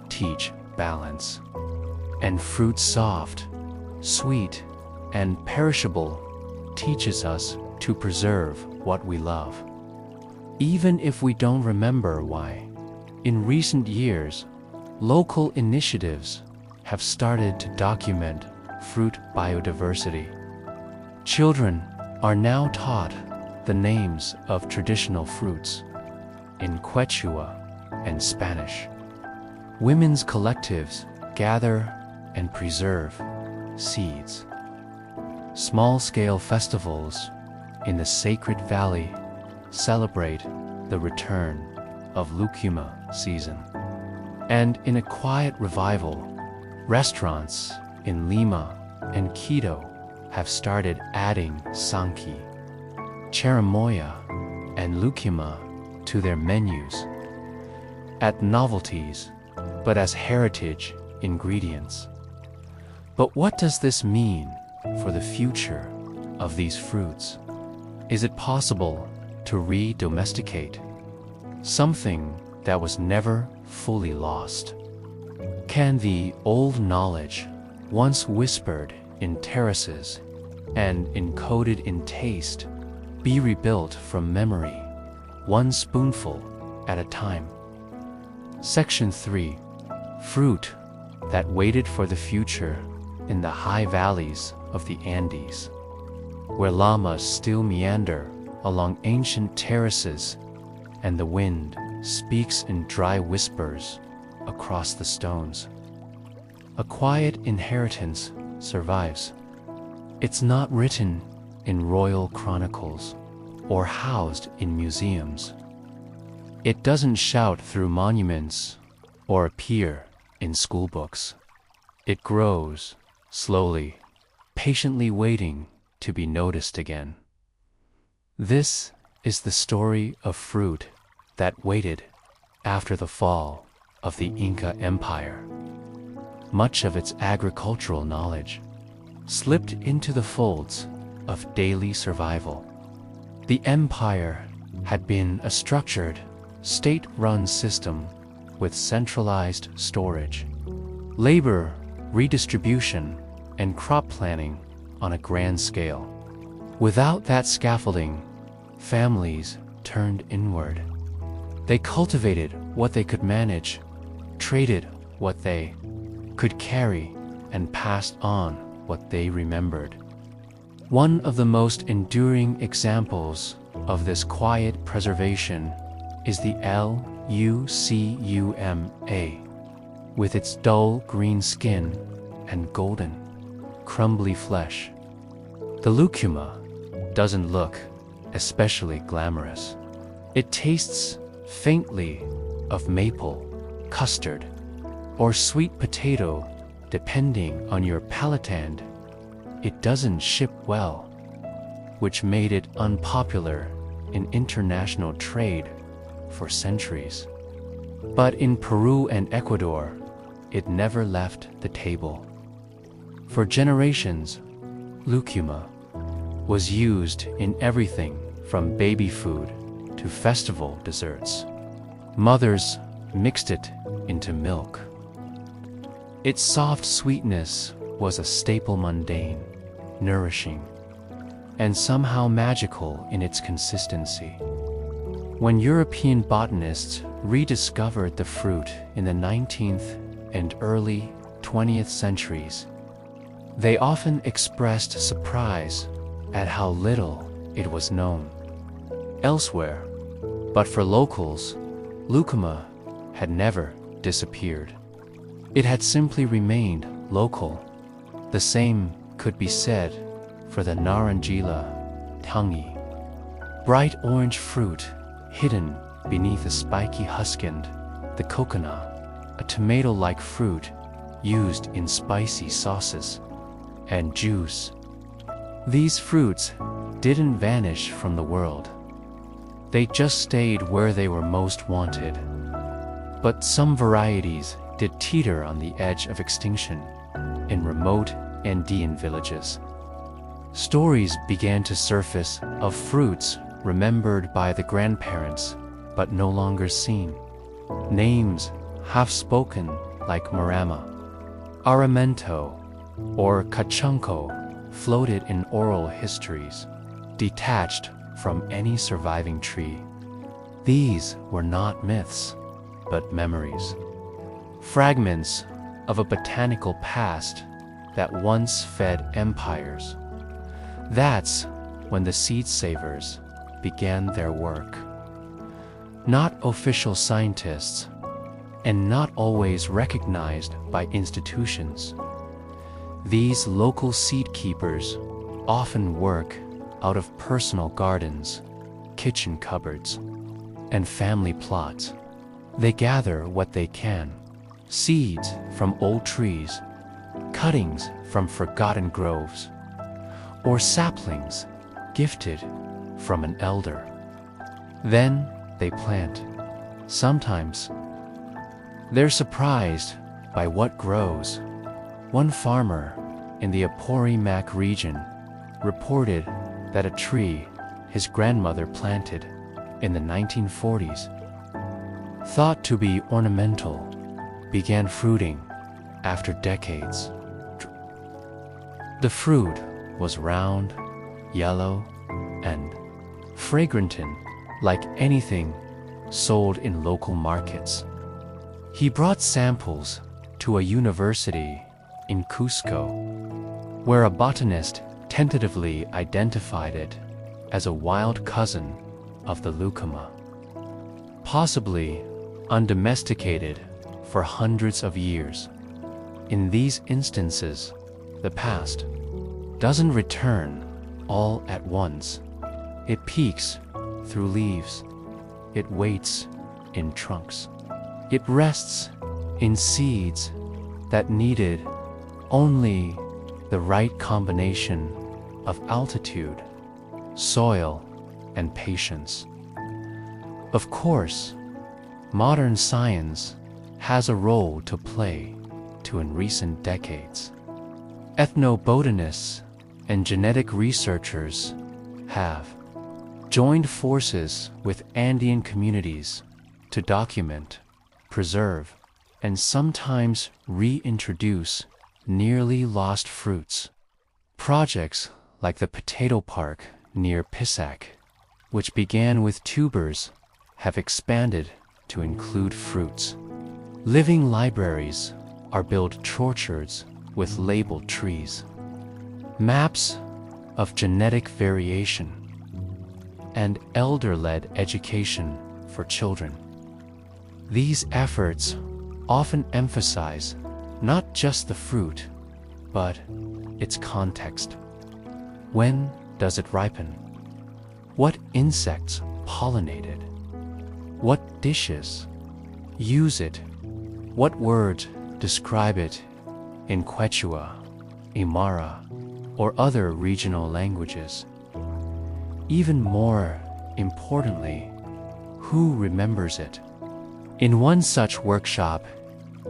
teach balance. And fruit soft, sweet, and perishable teaches us to preserve what we love, even if we don't remember why. In recent years, local initiatives have started to document fruit biodiversity. Children are now taught the names of traditional fruits in Quechua and Spanish. Women's collectives gather and preserve seeds. Small-scale festivals in the Sacred Valley celebrate the return of lucuma season. And in a quiet revival, restaurants in Lima and Quito have started adding sanki, cherimoya, and lucuma to their menus, at novelties, but as heritage ingredients. But what does this mean for the future of these fruits? Is it possible to re-domesticate something that was never fully lost? Can the old knowledge, once whispered in terraces and encoded in taste, be rebuilt from memory, one spoonful at a time? Section 3. Fruit that waited for the future in the high valleys of the Andes, where llamas still meander along ancient terraces and the wind speaks in dry whispers across the stones. A quiet inheritance survives. It's not written in royal chronicles or housed in museums. It doesn't shout through monuments or appear in school books. It grows slowly, patiently waiting to be noticed again. This is the story of fruit that waited after the fall of the Inca Empire. Much of its agricultural knowledge slipped into the folds of daily survival. The empire had been a structured, state-run system with centralized storage, labor redistribution, and crop planning on a grand scale. Without that scaffolding, families turned inward. They cultivated what they could manage, traded what they could carry, and passed on what they remembered. One of the most enduring examples of this quiet preservation is the lucuma, with its dull green skin and golden, crumbly flesh. The lucuma doesn't look especially glamorous. It tastes faintly of maple, custard, or sweet potato, depending on your palate, and it doesn't ship well, which made it unpopular in international trade for centuries. But in Peru and Ecuador, it never left the table. For generations, lucuma was used in everything from baby food to festival desserts. Mothers mixed it into milk. Its soft sweetness was a staple, mundane, nourishing, and somehow magical in its consistency. When European botanists rediscovered the fruit in the 19th and early 20th centuries, they often expressed surprise at how little it was known elsewhere. But for locals, lucuma had never disappeared. It had simply remained local. The same could be said for the narangila tangi, bright orange fruit hidden beneath a spiky husk, and the coconut, a tomato-like fruit used in spicy sauces and juice. These fruits didn't vanish from the world. They just stayed where they were most wanted. But some varieties did teeter on the edge of extinction in remote Andean villages. Stories began to surface of fruits remembered by the grandparents but no longer seen. Names half spoken like marama, aramento, or cachunco floated in oral histories, detached from any surviving tree. These were not myths, but memories, fragments of a botanical past that once fed empires. That's when the seed savers began their work. Not official scientists, and not always recognized by institutions. These local seed keepers often work out of personal gardens, kitchen cupboards, and family plots. They gather what they can: seeds from old trees, cuttings from forgotten groves, or saplings gifted from an elder. Then they plant. Sometimes they're surprised by what grows. One farmer in the Apurimac region reported that a tree his grandmother planted in the 1940s, thought to be ornamental, began fruiting after decades. The fruit was round, yellow, and fragrant like anything sold in local markets. He brought samples to a university in Cusco, where a botanist tentatively identified it as a wild cousin of the lucuma, possibly undomesticated for hundreds of years. In these instances, the past doesn't return all at once. It peeks through leaves. It waits in trunks. It rests in seeds that needed only the right combination of altitude, soil, and patience. Of course, modern science has a role to play too in recent decades. Ethnobotanists and genetic researchers have joined forces with Andean communities to document, preserve, and sometimes reintroduce nearly lost fruits. Projects like the potato park near Pisac, which began with tubers, have expanded to include fruits. Living libraries are built orchards with labeled trees. Maps of genetic variation and elder-led education for children. These efforts often emphasize not just the fruit, but its context. When does it ripen? What insects pollinate it? What dishes use it? What words describe it in Quechua, Aymara, or other regional languages? Even more importantly, who remembers it? In one such workshop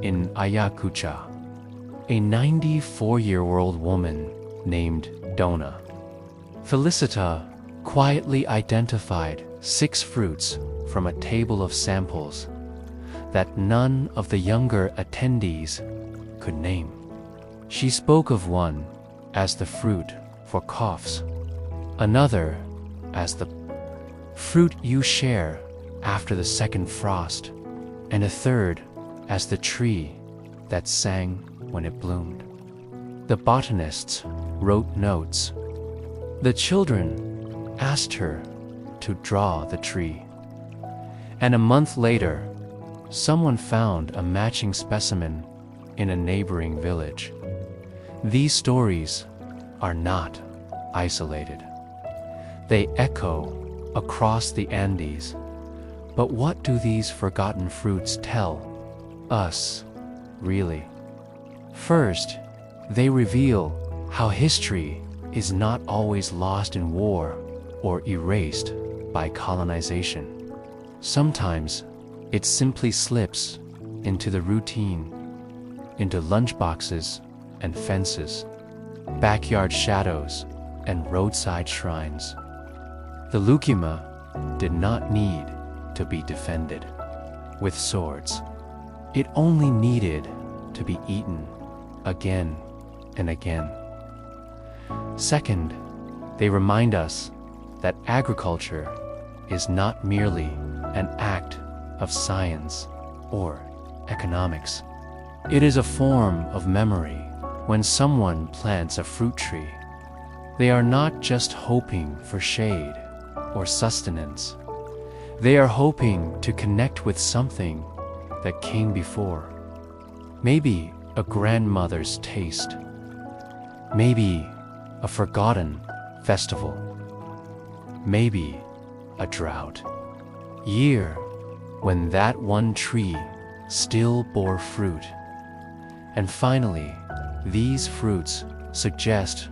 in Ayacucho, a 94-year-old woman named Donna Felicita quietly identified 6 fruits from a table of samples that none of the younger attendees could name. She spoke of one as the fruit for coughs, another as the fruit you share after the second frost, and a third as the tree that sang when it bloomed. The botanists wrote notes. The children asked her to draw the tree. And a month later, someone found a matching specimen in a neighboring village. These stories are not isolated. They echo across the Andes. But what do these forgotten fruits tell us, really? First, they reveal how history is not always lost in war or erased by colonization. Sometimes it simply slips into the routine, into lunchboxes and fences, backyard shadows and roadside shrines. The lucuma did not need to be defended with swords. It only needed to be eaten again and again. Second, they remind us that agriculture is not merely an act of science or economics. It is a form of memory. When someone plants a fruit tree, they are not just hoping for shade or sustenance. They are hoping to connect with something that came before. Maybe a grandmother's taste. Maybe a forgotten festival. Maybe a drought year when that one tree still bore fruit. And finally, these fruits suggest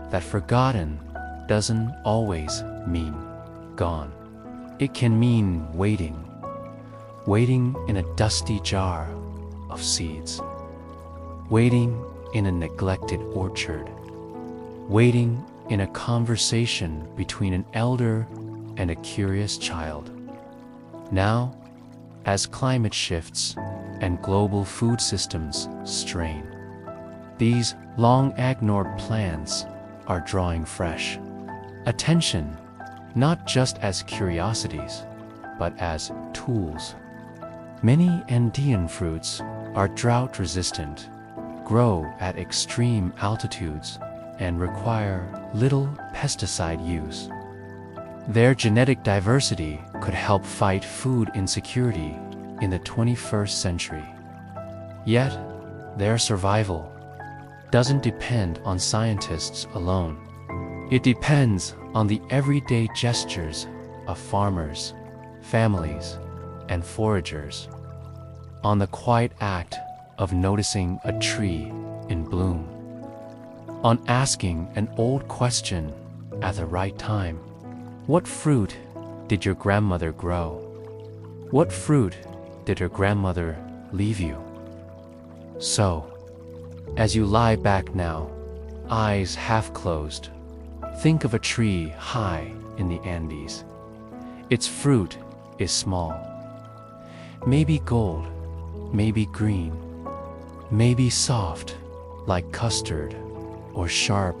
that forgotten doesn't always mean gone. It can mean waiting in a dusty jar of seeds, waiting in a neglected orchard, waiting in a conversation between an elder and a curious child. Now, as climate shifts and global food systems strain, these long-ignored plants are drawing fresh attention, not just as curiosities, but as tools. Many Andean fruits are drought-resistant, grow at extreme altitudes, and require little pesticide use. Their genetic diversity could help fight food insecurity in the 21st century. Yet, their survival doesn't depend on scientists alone. It depends on the everyday gestures of farmers, families, and foragers, on the quiet act of noticing a tree in bloom, on asking an old question at the right time. What fruit did your grandmother grow? What fruit did her grandmother leave you? So, as you lie back now, eyes half closed, think of a tree high in the Andes. Its fruit is small, maybe gold, maybe green, maybe soft like custard, or sharp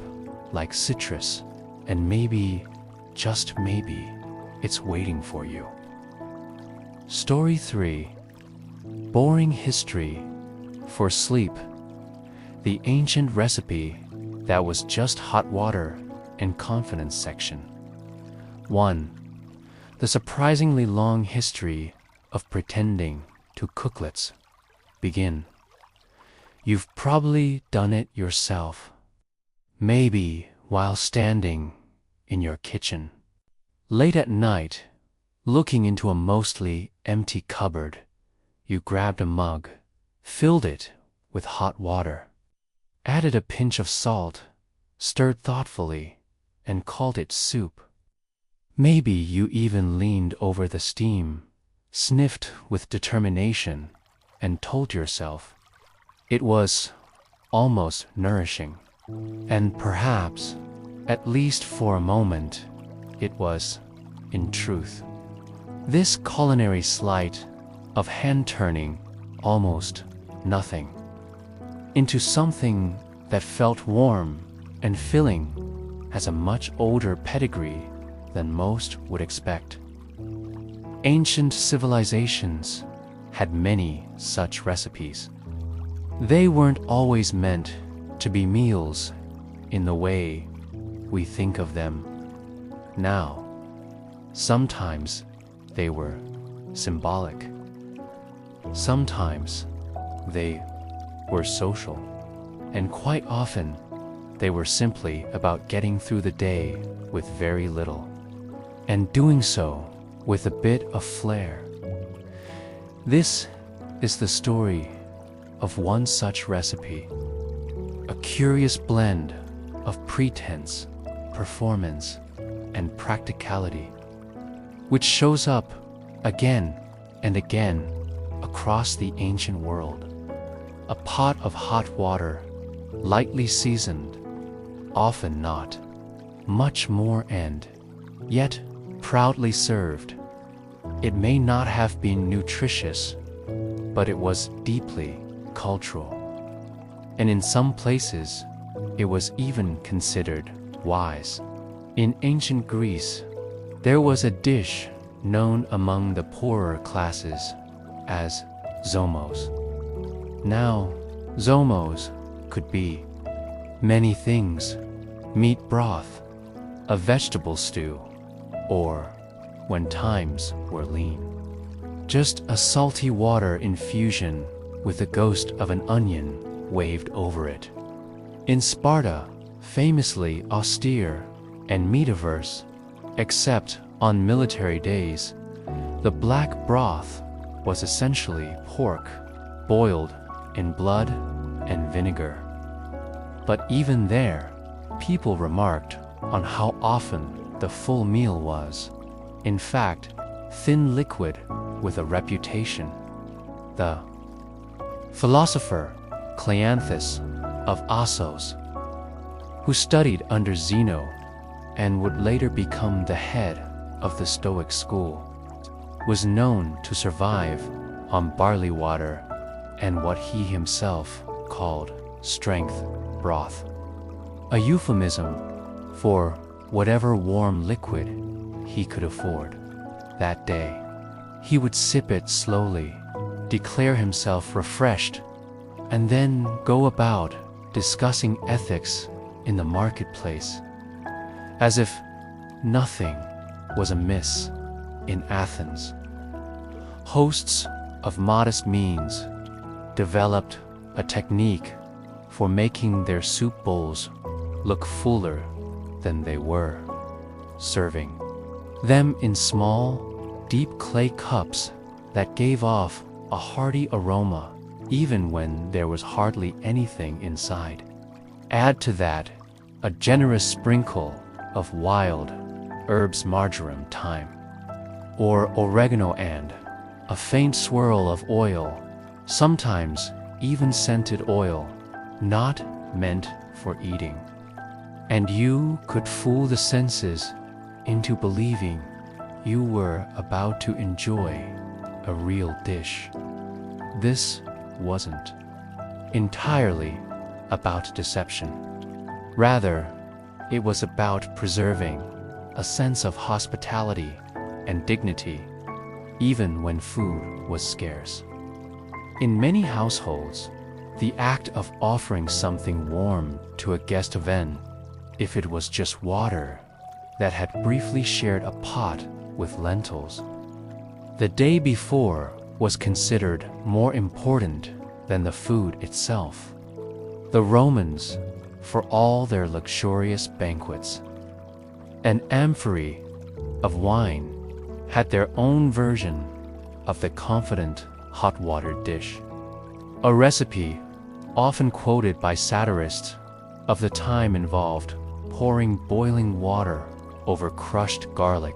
like citrus, and maybe, just maybe, it's waiting for you. Story 3. Boring history for sleep. The ancient recipe that was just hot water and confidence section. 1. The surprisingly long history of pretending to cooklets. Begin. You've probably done it yourself. Maybe while standing in your kitchen, late at night, looking into a mostly empty cupboard, you grabbed a mug, filled it with hot water, added a pinch of salt, stirred thoughtfully, and called it soup. Maybe you even leaned over the steam, sniffed with determination, and told yourself it was almost nourishing. And perhaps, at least for a moment, it was, in truth. This culinary sleight of hand-turning almost nothing into something that felt warm and filling has a much older pedigree than most would expect. Ancient civilizations had many such recipes. They weren't always meant to be meals in the way we think of them now. Sometimes they were symbolic. Sometimes they were social. And quite often they were simply about getting through the day with very little, and doing so with a bit of flair. This is the story of one such recipe, a curious blend of pretense, performance, and practicality, which shows up again and again across the ancient world. A pot of hot water, lightly seasoned, often not much more, and yet proudly served. It may not have been nutritious, but it was deeply cultural. And in some places, it was even considered wise. In ancient Greece, there was a dish known among the poorer classes as zomos. Now, zomos could be many things: meat broth, a vegetable stew, or, when times were lean, just a salty water infusion with the ghost of an onion waved over it. In Sparta, famously austere and meat-averse, except on military days, the black broth was essentially pork boiled in blood and vinegar. But even there, people remarked on how often the full meal was, in fact, thin liquid with a reputation. The philosopher Cleanthes of Assos, who studied under Zeno and would later become the head of the Stoic school, was known to survive on barley water and what he himself called strength broth, a euphemism for whatever warm liquid he could afford. That day, he would sip it slowly, declare himself refreshed, and then go about discussing ethics in the marketplace, as if nothing was amiss in Athens. Hosts of modest means developed a technique for making their soup bowls look fuller than they were, serving them in small, deep clay cups that gave off a hearty aroma even when there was hardly anything inside. Add to that a generous sprinkle of wild herbs, marjoram, thyme, or oregano, and a faint swirl of oil, sometimes even scented oil, not meant for eating, and you could fool the senses into believing you were about to enjoy a real dish. This wasn't entirely about deception. Rather, it was about preserving a sense of hospitality and dignity, even when food was scarce. In many households, the act of offering something warm to a guest event, if it was just water that had briefly shared a pot with lentils the day before, was considered more important than the food itself. The Romans, for all their luxurious banquets, an amphorae of wine, had their own version of the confident hot water dish. A recipe often quoted by satirists of the time involved pouring boiling water over crushed garlic,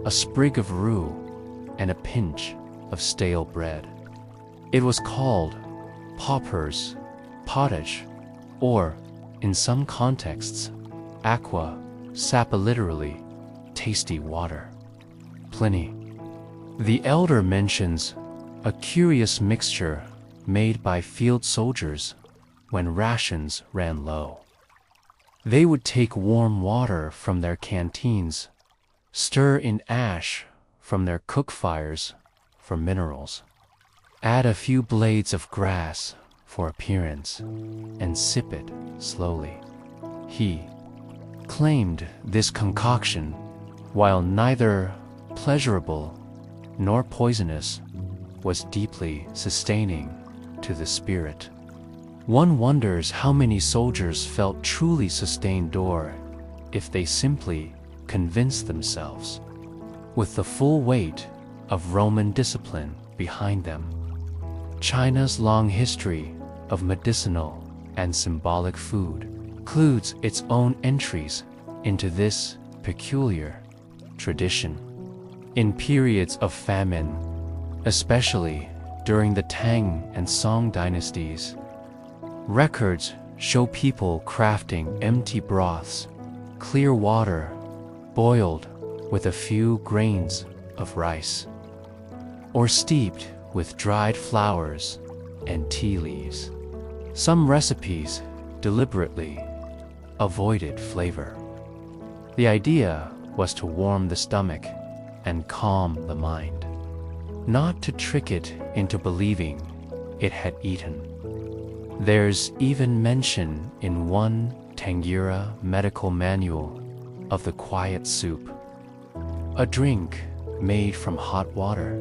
a sprig of rue, and a pinch of stale bread. It was called paupers, pottage, or, in some contexts, aqua sapa, literally, tasty water. Pliny the Elder mentions a curious mixture made by field soldiers when rations ran low. They would take warm water from their canteens, stir in ash from their cook fires for minerals, add a few blades of grass for appearance, and sip it slowly. He claimed this concoction, while neither pleasurable nor poisonous, was deeply sustaining to the spirit. One wonders how many soldiers felt truly sustained, or if they simply convinced themselves, with the full weight of Roman discipline behind them. China's long history of medicinal and symbolic food includes its own entries into this peculiar tradition. In periods of famine, especially during the Tang and Song dynasties, records show people crafting empty broths, clear water, boiled with a few grains of rice, or steeped with dried flowers and tea leaves. Some recipes deliberately avoided flavor. The idea was to warm the stomach and calm the mind, not to trick it into believing it had eaten. There's even mention in one Tangira medical manual of the quiet soup, a drink made from hot water,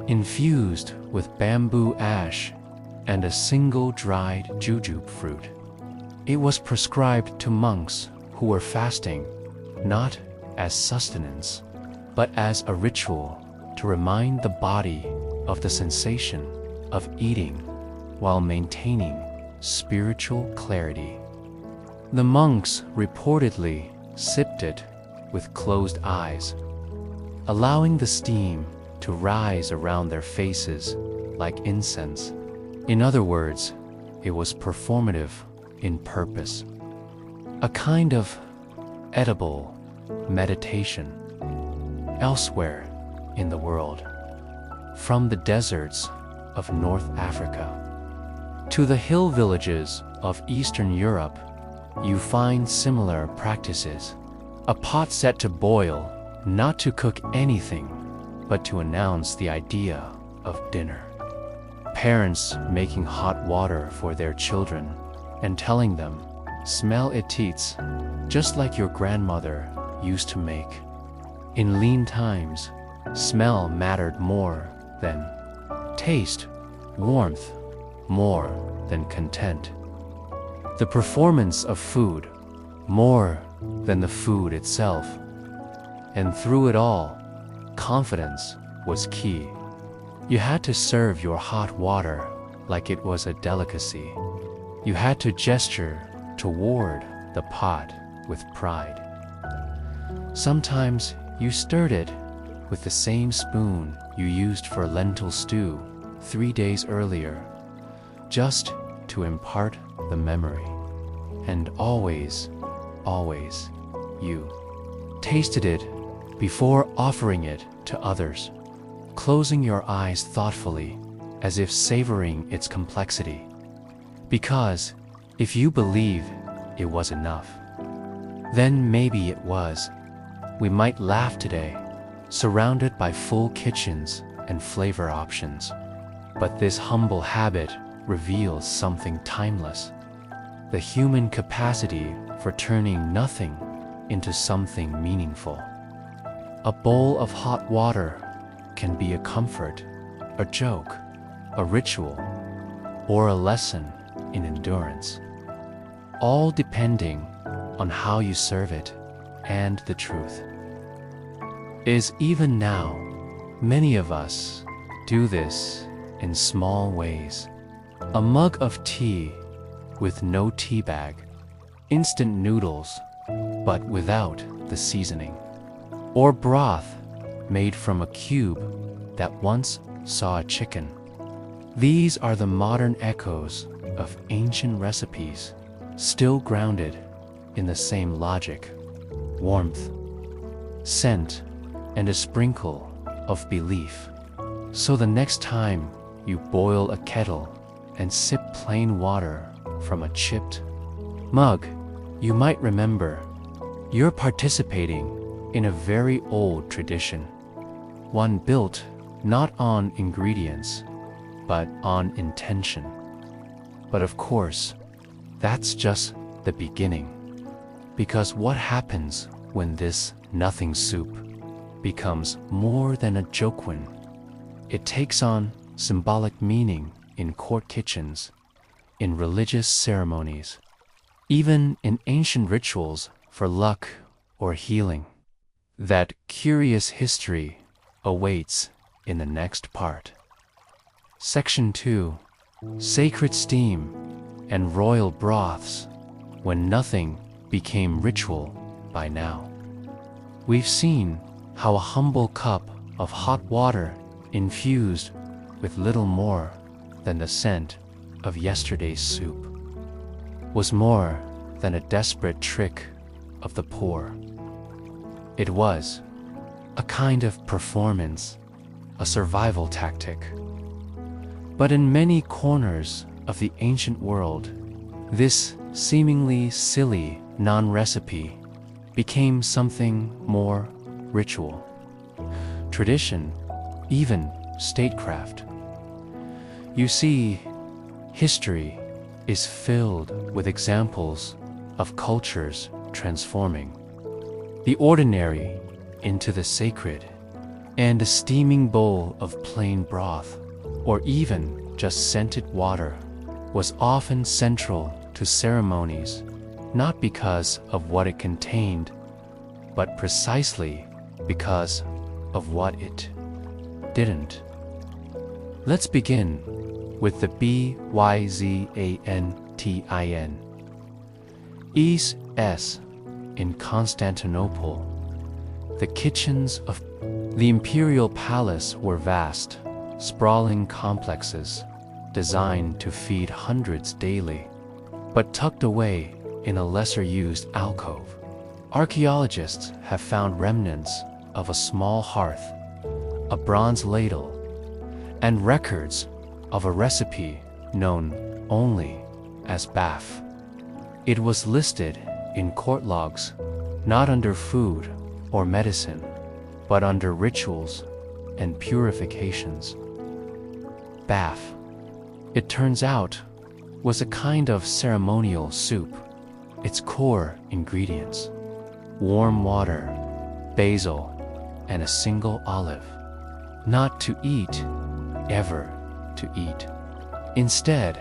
infused with bamboo ash and a single dried jujube fruit. It was prescribed to monks who were fasting, not as sustenance, but as a ritual to remind the body of the sensation of eating while maintaining spiritual clarity. The monks reportedly sipped it with closed eyes, allowing the steam to rise around their faces like incense. In other words, it was performative in purpose, a kind of edible meditation. Elsewhere in the world, from the deserts of North Africa to the hill villages of Eastern Europe, you find similar practices. A pot set to boil, not to cook anything, but to announce the idea of dinner. Parents making hot water for their children and telling them, "Smell it teats," just like your grandmother used to make. In lean times, smell mattered more than taste, warmth more than content. The performance of food more than the food itself. And through it all, confidence was key. You had to serve your hot water like it was a delicacy. You had to gesture toward the pot with pride. Sometimes you stirred it with the same spoon you used for lentil stew 3 days earlier, just to impart the memory. And always, always, you tasted it before offering it to others, closing your eyes thoughtfully as if savoring its complexity. Because if you believe it was enough, then maybe it was. We might laugh today, surrounded by full kitchens and flavor options. But this humble habit reveals something timeless: the human capacity for turning nothing into something meaningful. A bowl of hot water can be a comfort, a joke, a ritual, or a lesson in endurance, all depending on how you serve it. And the truth is, even now, many of us do this in small ways. A mug of tea with no tea bag, instant noodles but without the seasoning, or broth made from a cube that once saw a chicken. These are the modern echoes of ancient recipes, still grounded in the same logic: warmth, scent, and a sprinkle of belief. So the next time you boil a kettle and sip plain water from a chipped mug, you might remember you're participating in a very old tradition, one built not on ingredients, but on intention. But of course, that's just the beginning. Because what happens when this nothing soup becomes more than a joke? It takes on symbolic meaning in court kitchens, in religious ceremonies, even in ancient rituals for luck or healing. That curious history awaits in the next part. Section 2: Sacred Steam and Royal Broths, when nothing became ritual by now. We've seen how a humble cup of hot water infused with little more than the scent of yesterday's soup was more than a desperate trick of the poor. It was a kind of performance, a survival tactic. But in many corners of the ancient world, this seemingly silly non-recipe became something more: ritual, tradition, even statecraft. You see, history is filled with examples of cultures transforming the ordinary into the sacred, and a steaming bowl of plain broth, or even just scented water, was often central to ceremonies, not because of what it contained, but precisely because of what it didn't. Let's begin with the Byzantine East in Constantinople. The kitchens of the imperial palace were vast, sprawling complexes designed to feed hundreds daily, but tucked away in a lesser-used alcove. Archaeologists have found remnants of a small hearth, a bronze ladle, and records of a recipe known only as bath. It was listed in court logs, not under food or medicine, but under rituals and purifications. Bath, it turns out, was a kind of ceremonial soup. Its core ingredients: warm water, basil, and a single olive. Not to eat, ever to eat. Instead,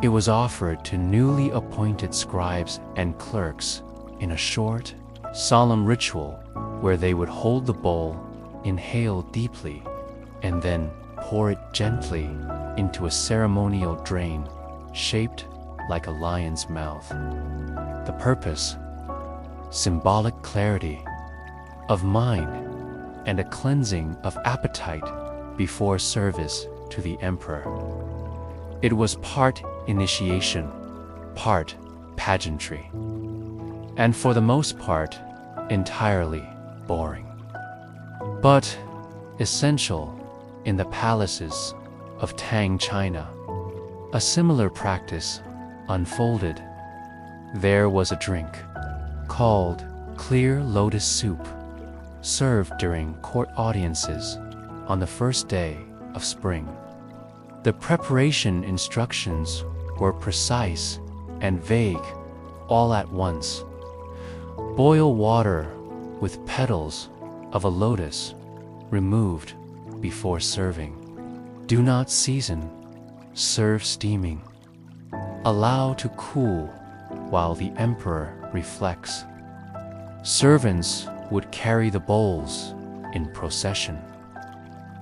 it was offered to newly appointed scribes and clerks in a short, solemn ritual where they would hold the bowl, inhale deeply, and then pour it gently into a ceremonial drain shaped like a lion's mouth. The purpose: symbolic clarity of mind and a cleansing of appetite before service to the emperor. It was part initiation, part pageantry, and for the most part, entirely boring, but essential in the palaces of Tang, China, a similar practice unfolded. There was a drink called clear lotus soup, served during court audiences on the first day of spring. The preparation instructions were precise and vague all at once. Boil water with petals of a lotus removed before serving. Do not season, serve steaming. Allow to cool while the emperor reflects. Servants would carry the bowls in procession.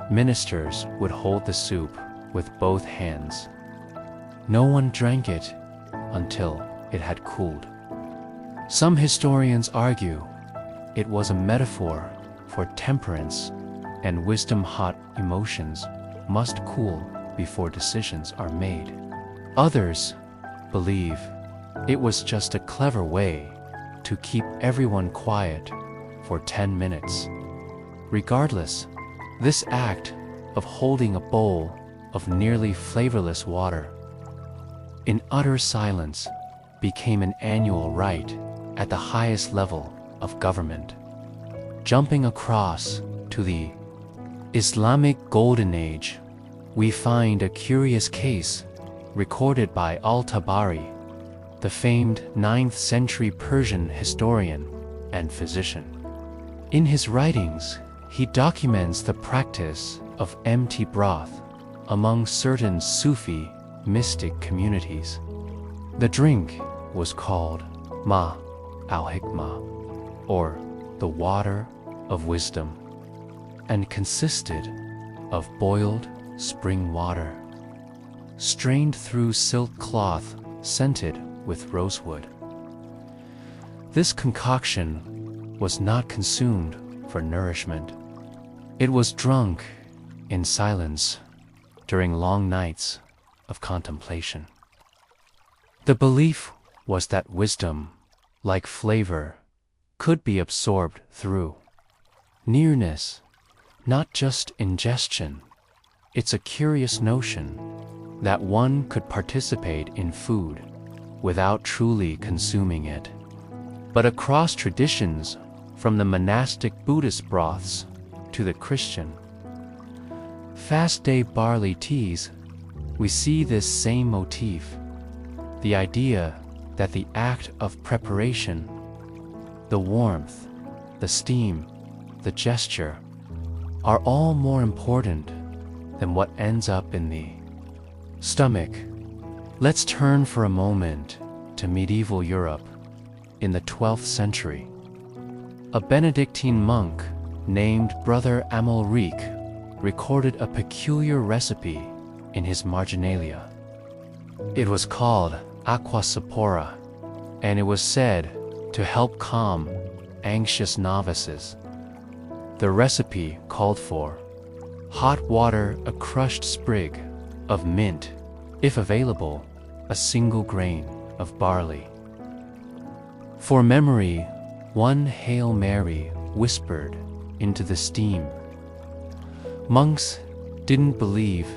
Ministers would hold the soup with both hands. No one drank it until it had cooled. Some historians argue it was a metaphor for temperance and wisdom. Hot emotions must cool before decisions are made. Others believe it was just a clever way to keep everyone quiet for 10 minutes. Regardless, this act of holding a bowl of nearly flavorless water in utter silence became an annual rite at the highest level of government. Jumping across to the Islamic Golden Age, we find a curious case recorded by Al-Tabari, the famed 9th century Persian historian and physician. In his writings, he documents the practice of empty broth among certain Sufi mystic communities. The drink was called Ma al-Hikmah, or the water of wisdom, and consisted of boiled spring water, strained through silk cloth scented with rosewood. This concoction was not consumed for nourishment. It was drunk in silence during long nights of contemplation. The belief was that wisdom, like flavor, could be absorbed through nearness, not just ingestion. It's a curious notion that one could participate in food without truly consuming it. But across traditions, from the monastic Buddhist broths to the Christian fast day barley teas, we see this same motif. The idea that the act of preparation, the warmth, the steam, the gesture, are all more important than what ends up in the stomach. Let's turn for a moment to medieval Europe in the 12th century. A Benedictine monk named Brother Amalric recorded a peculiar recipe in his Marginalia. It was called aqua sapora, and it was said to help calm anxious novices. The recipe called for hot water, a crushed sprig of mint, if available, a single grain of barley. For memory, one Hail Mary whispered into the steam. Monks didn't believe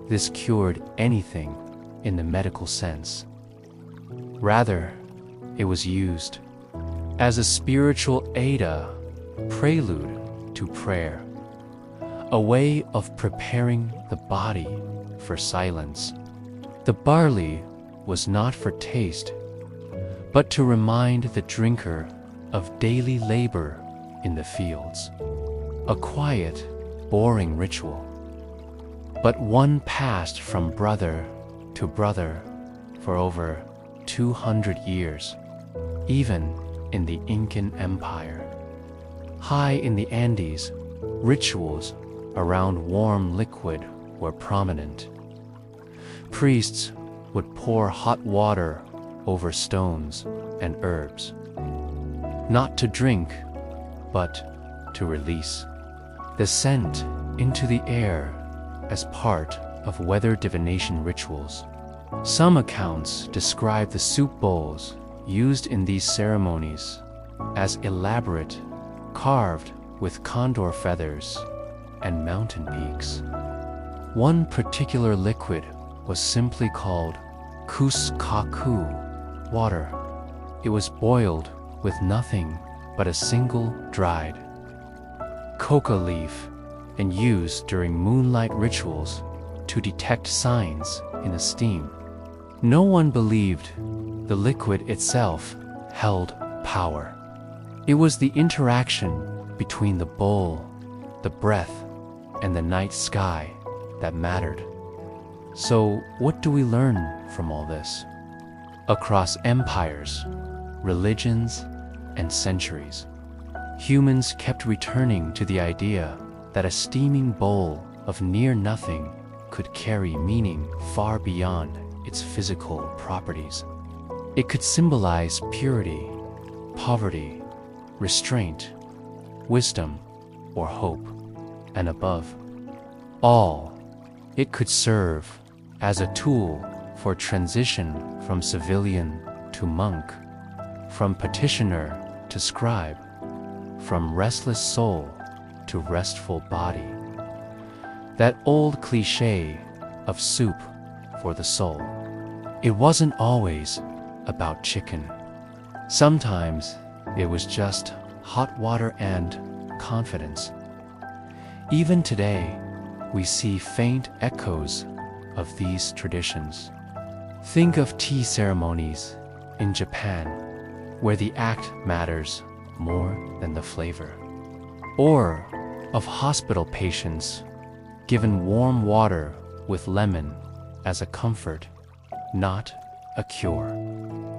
this cured anything in the medical sense. Rather, it was used as a spiritual aid, a prelude to prayer, a way of preparing the body for silence. The barley was not for taste, but to remind the drinker of daily labor in the fields. A quiet, boring ritual, but one passed from brother to brother for over 200 years, even in the Incan Empire. High in the Andes, rituals around warm liquid were prominent. Priests would pour hot water over stones and herbs, not to drink, but to release the scent into the air as part of weather divination rituals. Some accounts describe the soup bowls used in these ceremonies as elaborate, carved with condor feathers and mountain peaks. One particular liquid was simply called kuskaku, water. It was boiled with nothing but a single dried coca leaf and used during moonlight rituals to detect signs in the steam. No one believed the liquid itself held power. It was the interaction between the bowl, the breath, and the night sky that mattered. So, what do we learn from all this? Across empires, religions, and centuries, humans kept returning to the idea that a steaming bowl of near nothing could carry meaning far beyond its physical properties. It could symbolize purity, poverty, restraint, wisdom, or hope, and above all, it could serve as a tool for transition from civilian to monk, from petitioner to scribe, from restless soul to restful body. That old cliché of soup for the soul. It wasn't always about chicken. Sometimes it was just hot water and confidence. Even today, we see faint echoes of these traditions. Think of tea ceremonies in Japan, where the act matters more than the flavor. Or of hospital patients given warm water with lemon as a comfort, not a cure.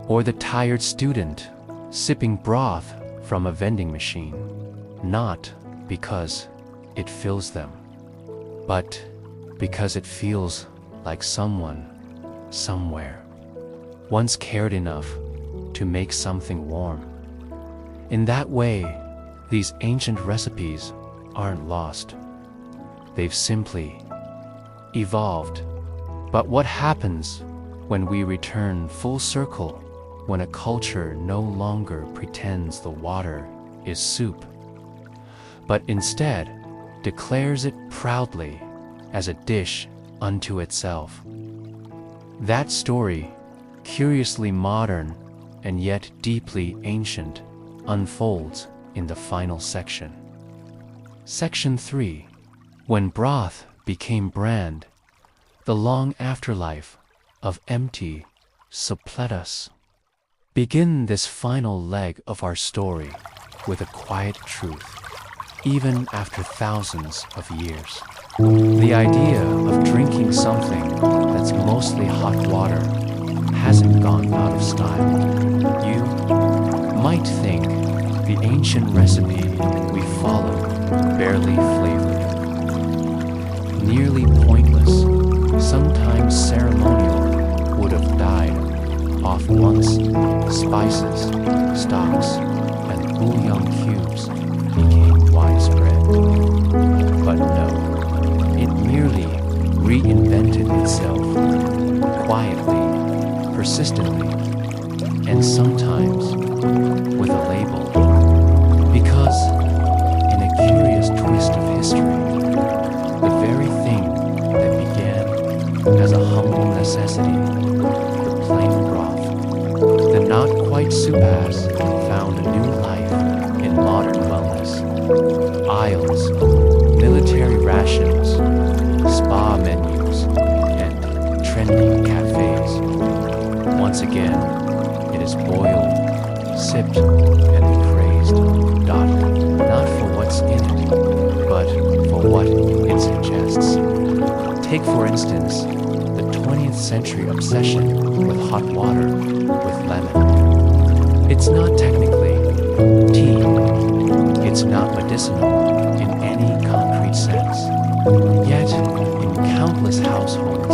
Or the tired student sipping broth from a vending machine, not because it fills them, but because it feels like someone, somewhere, once cared enough to make something warm. In that way, these ancient recipes aren't lost. They've simply evolved. But what happens when we return full circle, when a culture no longer pretends the water is soup, but instead declares it proudly as a dish unto itself? That story, curiously modern and yet deeply ancient, unfolds in the final section. Section 3. When broth became brand, the long afterlife of empty suppletus. Begin this final leg of our story with a quiet truth, even after thousands of years. The idea of drinking something that's mostly hot water hasn't gone out of style. You might think the ancient recipe we followed barely flavored, nearly pointless, sometimes ceremonial, would have died off once spices, stocks, and bouillon cubes became widespread. But no, it merely reinvented itself, quietly, persistently, and sometimes with a label. Because, in a curious twist of history, the very thing that began as a humble necessity, the plain broth, the not quite soup as, found a new life in modern wellness. Aisles, military rations, spa menus, and trendy cafes. Once again, it is boiled, sipped, and praised, not for what's in it, but for what it suggests. Take, for instance, the 20th century obsession with hot water with lemon. It's not technically tea. It's not medicinal in any concrete sense. Yet, in countless households,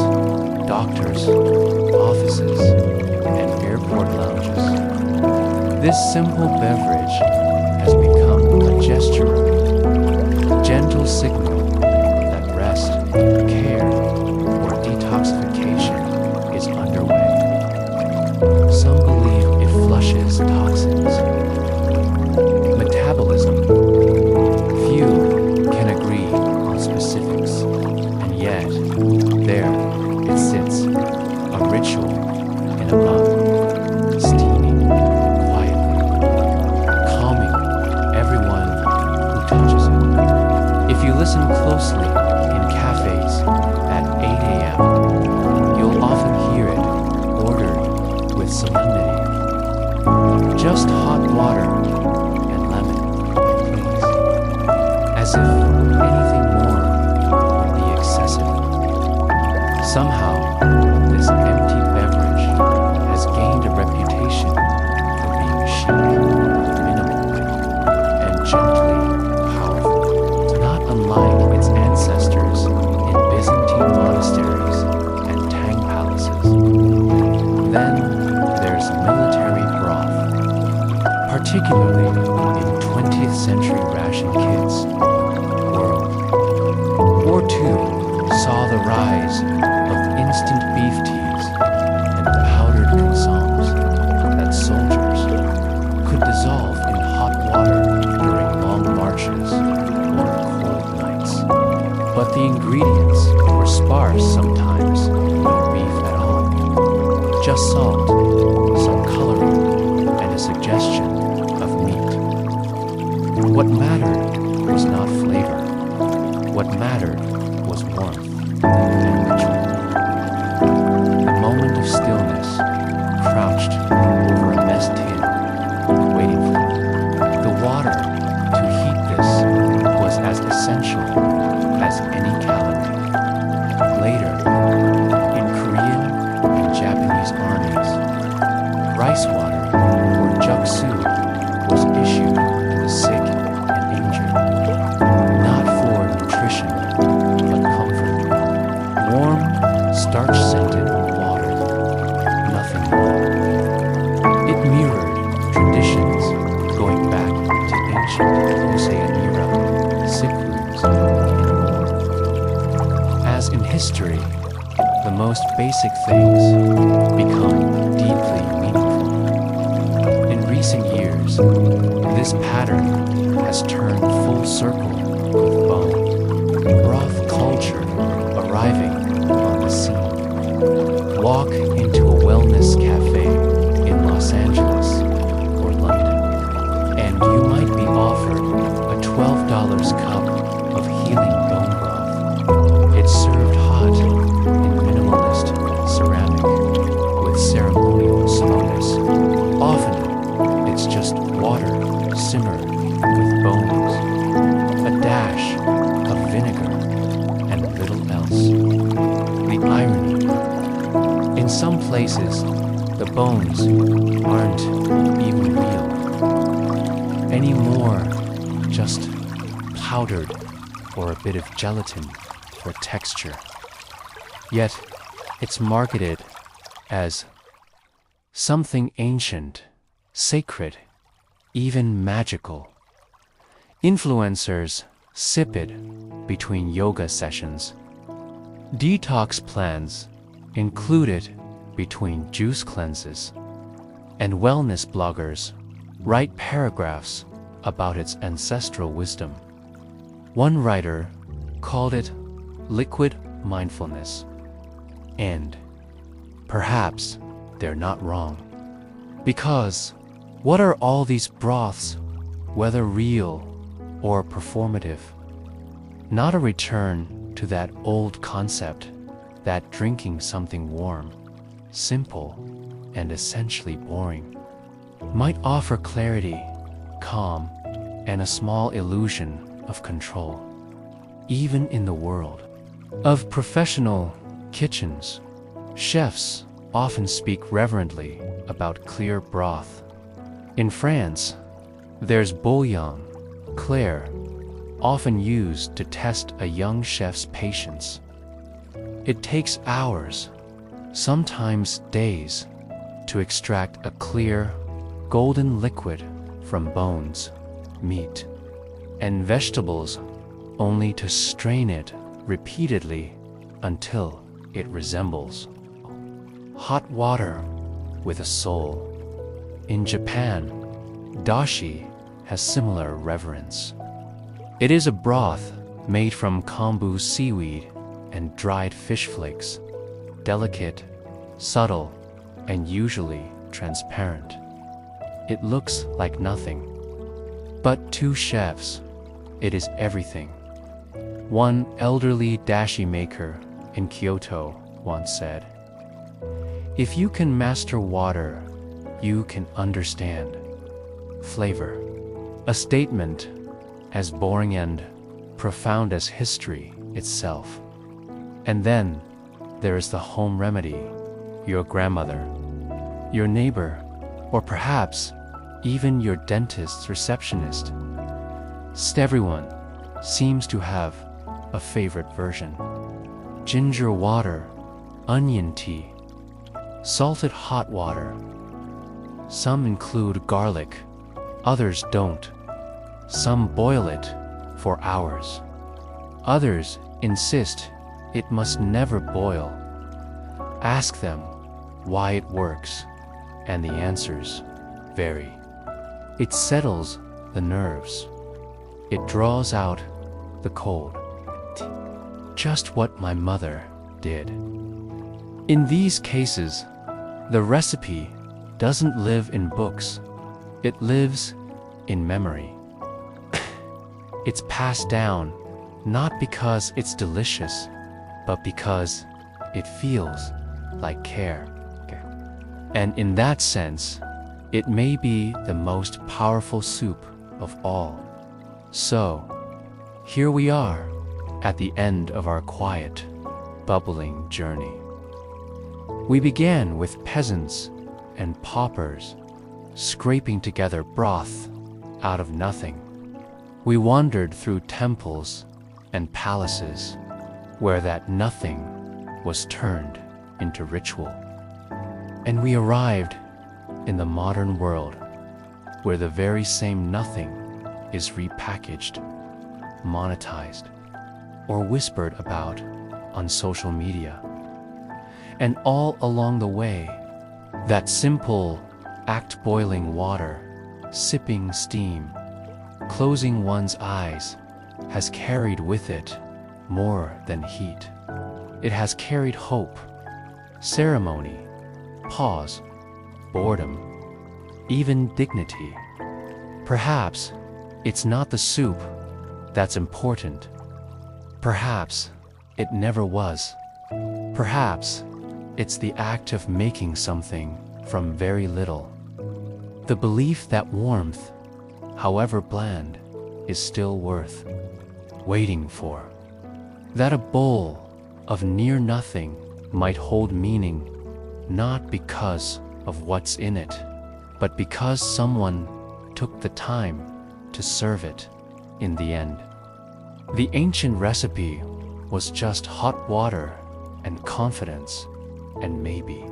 doctors, offices, and airport lounges, this simple beverage has become a gesture, a gentle signal that rest, care, or detoxification is underway. Some believe it flushes toxins. Metabolism. Few can agree on specifics, and yet solemnity. Just hot water and lemon, please. As if anything more would be excessive. Somehow, this empty beverage has gained a reputation for being chic, minimal, and gently powerful. Not unlike its ancestors in Byzantine monasteries and tang palaces. Then there's military broth, particularly in 20th century ration kids' world. War II saw the rise of instant beef teas and powdered consoms that soldiers could dissolve in hot water during long marches or cold nights. But the ingredients were sparse sometimes, no beef at all. Just salt, some coloring, and a suggestion of meat. What mattered was not flavor. What mattered was warmth and ritual. The moment of stillness, crouched over a mess tin, waiting for it. The water to heat this was as essential as any calorie. Later, in Korean and Japanese armies, rice water or juksu was issued to the sick and injured, not for nutrition, but comfort. Warm, starch-scented water, nothing more. It mirrored traditions going back to ancient Oceania, sick rooms, and more. As in history, the most basic things become deeply meaningful. In recent years, this pattern has turned full circle with bone. Broth culture arriving on the scene. Walk into a wellness cafe in Los Angeles or London, and you might be offered a $12 cup of healing bone broth. It's served hot in minimalist ceramic with ceremonial slowness. Often, it's just water simmered with bones, a dash of vinegar, and little else. The irony. In some places, the bones aren't even real. Anymore, just powdered or a bit of gelatin for texture. Yet, it's marketed as something ancient, sacred, even magical. Influencers sip it between yoga sessions. Detox plans include it between juice cleanses. And wellness bloggers write paragraphs about its ancestral wisdom. One writer called it liquid mindfulness. And perhaps they're not wrong. Because what are all these broths, whether real or performative? Not a return to that old concept that drinking something warm, simple, and essentially boring might offer clarity, calm, and a small illusion of control, even in the world of professional kitchens. Chefs often speak reverently about clear broth. In France, there's bouillon, clair, often used to test a young chef's patience. It takes hours, sometimes days, to extract a clear, golden liquid from bones, meat, and vegetables, only to strain it repeatedly until it resembles hot water with a soul. In Japan, dashi has similar reverence. It is a broth made from kombu seaweed and dried fish flakes, delicate, subtle, and usually transparent. It looks like nothing. But to chefs, it is everything. One elderly dashi maker in Kyoto once said, If you can master water, you can understand flavor. A statement as boring and profound as history itself. And then there is the home remedy, your grandmother, your neighbor, or perhaps even your dentist's receptionist. Everyone seems to have a favorite version. Ginger water, onion tea, salted hot water. Some include garlic, others don't. Some boil it for hours. Others insist it must never boil. Ask them why it works, and the answers vary. It settles the nerves. It draws out the cold. Just what my mother did. In these cases, the recipe doesn't live in books. It lives in memory. It's passed down not because it's delicious, but because it feels like care. And in that sense, it may be the most powerful soup of all. So, here we are at the end of our quiet, bubbling journey. We began with peasants and paupers scraping together broth out of nothing. We wandered through temples and palaces where that nothing was turned into ritual. And we arrived in the modern world where the very same nothing is repackaged, monetized, or whispered about on social media. And all along the way, that simple act boiling water, sipping steam, closing one's eyes, has carried with it more than heat. It has carried hope, ceremony, pause, boredom, even dignity. Perhaps it's not the soup that's important. Perhaps it never was. Perhaps it's the act of making something from very little. The belief that warmth, however bland, is still worth waiting for. That a bowl of near nothing might hold meaning, not because of what's in it, but because someone took the time to serve it in the end. The ancient recipe was just hot water and confidence, and maybe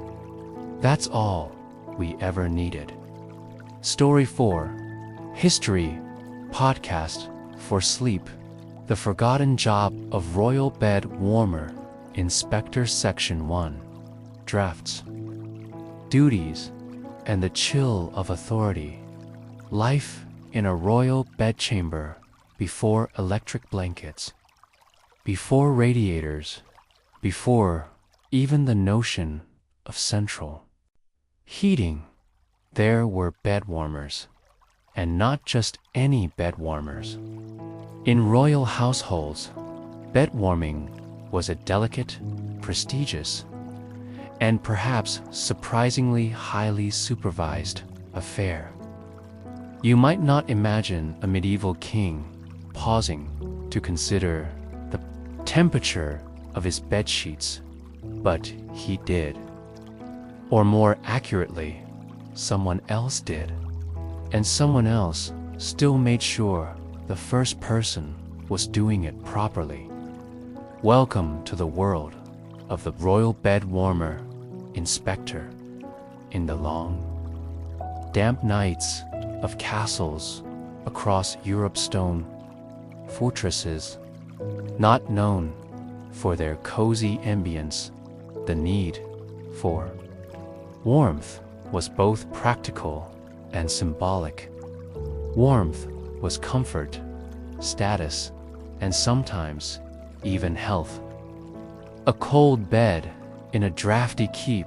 that's all we ever needed. Story 4, History Podcast for Sleep, The Forgotten Job of Royal Bed Warmer, Inspector Section 1, Drafts, Duties, and the Chill of Authority. Life in a royal bedchamber before electric blankets, before radiators, before even the notion of central heating. There were bed warmers, and not just any bed warmers. In royal households, bed warming was a delicate, prestigious, and perhaps surprisingly highly supervised affair. You might not imagine a medieval king pausing to consider the temperature of his bed sheets, but he did. Or more accurately, someone else did. And someone else still made sure the first person was doing it properly. Welcome to the world of the royal bed warmer inspector. In the long, damp nights of castles across Europe's stone fortresses, not known for their cozy ambience, the need for warmth was both practical and symbolic. Warmth was comfort, status, and sometimes even health. A cold bed in a drafty keep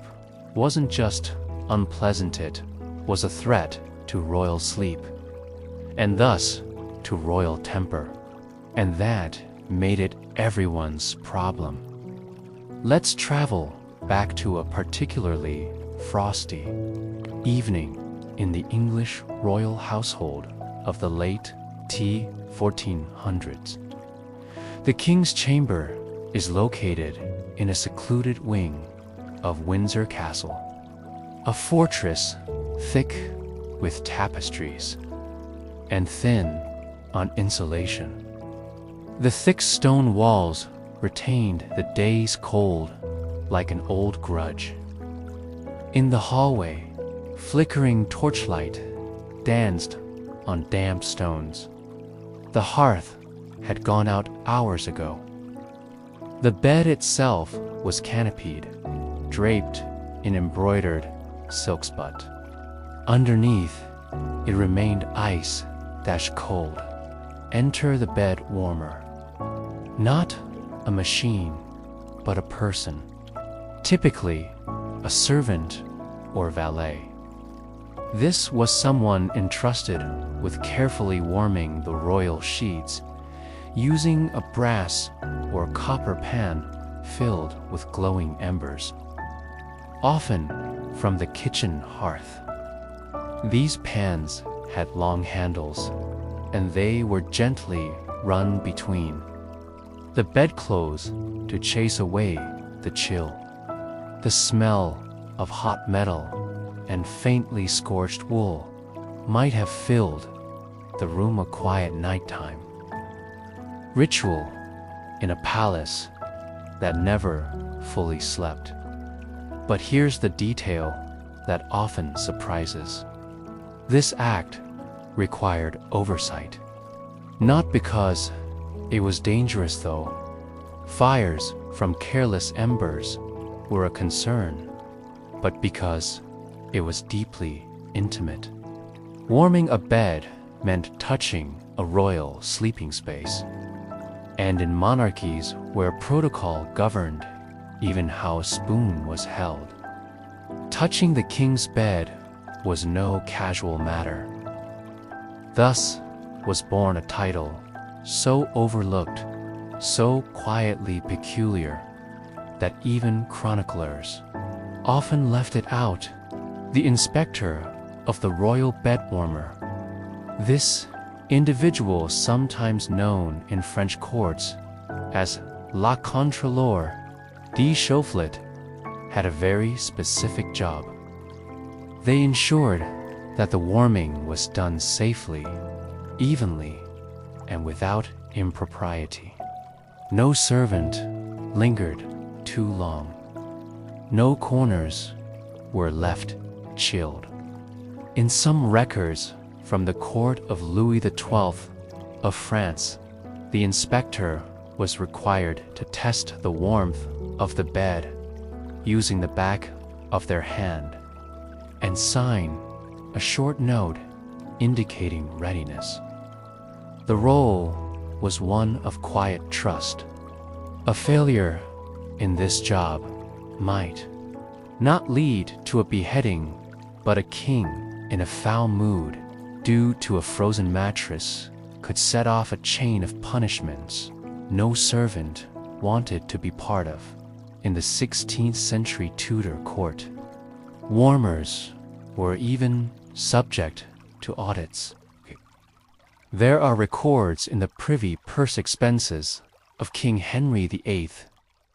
wasn't just unpleasant, it was a threat to royal sleep, and thus to royal temper, and that made it everyone's problem. Let's travel back to a particularly frosty evening in the English royal household of the late T1400s. The king's chamber is located in a secluded wing of Windsor Castle, a fortress thick with tapestries and thin on insulation. The thick stone walls retained the day's cold like an old grudge. In the hallway, flickering torchlight danced on damp stones. The hearth had gone out hours ago. The bed itself was canopied, draped in embroidered silksput. Underneath, it remained ice-cold. Enter the bed warmer. Not a machine, but a person. Typically, a servant or valet. This was someone entrusted with carefully warming the royal sheets, using a brass or copper pan filled with glowing embers, often from the kitchen hearth. These pans had long handles, and they were gently run between the bedclothes to chase away the chill. The smell of hot metal and faintly scorched wool might have filled the room a quiet nighttime. Ritual in a palace that never fully slept. But here's the detail that often surprises. This act required oversight. Not because it was dangerous though. Fires from careless embers were a concern, but because it was deeply intimate. Warming a bed meant touching a royal sleeping space. And in monarchies where protocol governed even how a spoon was held, touching the king's bed was no casual matter. Thus was born a title so overlooked, so quietly peculiar, that even chroniclers often left it out: the inspector of the royal bedwarmer. This individual, sometimes known in French courts as La Contrôleur de Chauflet, had a very specific job. They ensured that the warming was done safely, evenly, and without impropriety. No servant lingered too long. No corners were left chilled. In some records from the court of Louis XII of France, the inspector was required to test the warmth of the bed using the back of their hand and sign a short note indicating readiness. The role was one of quiet trust. A failure in this job might not lead to a beheading, but a king in a foul mood due to a frozen mattress could set off a chain of punishments no servant wanted to be part of. In the 16th century Tudor court, warmers were even subject to audits. There are records in the Privy Purse expenses of King Henry VIII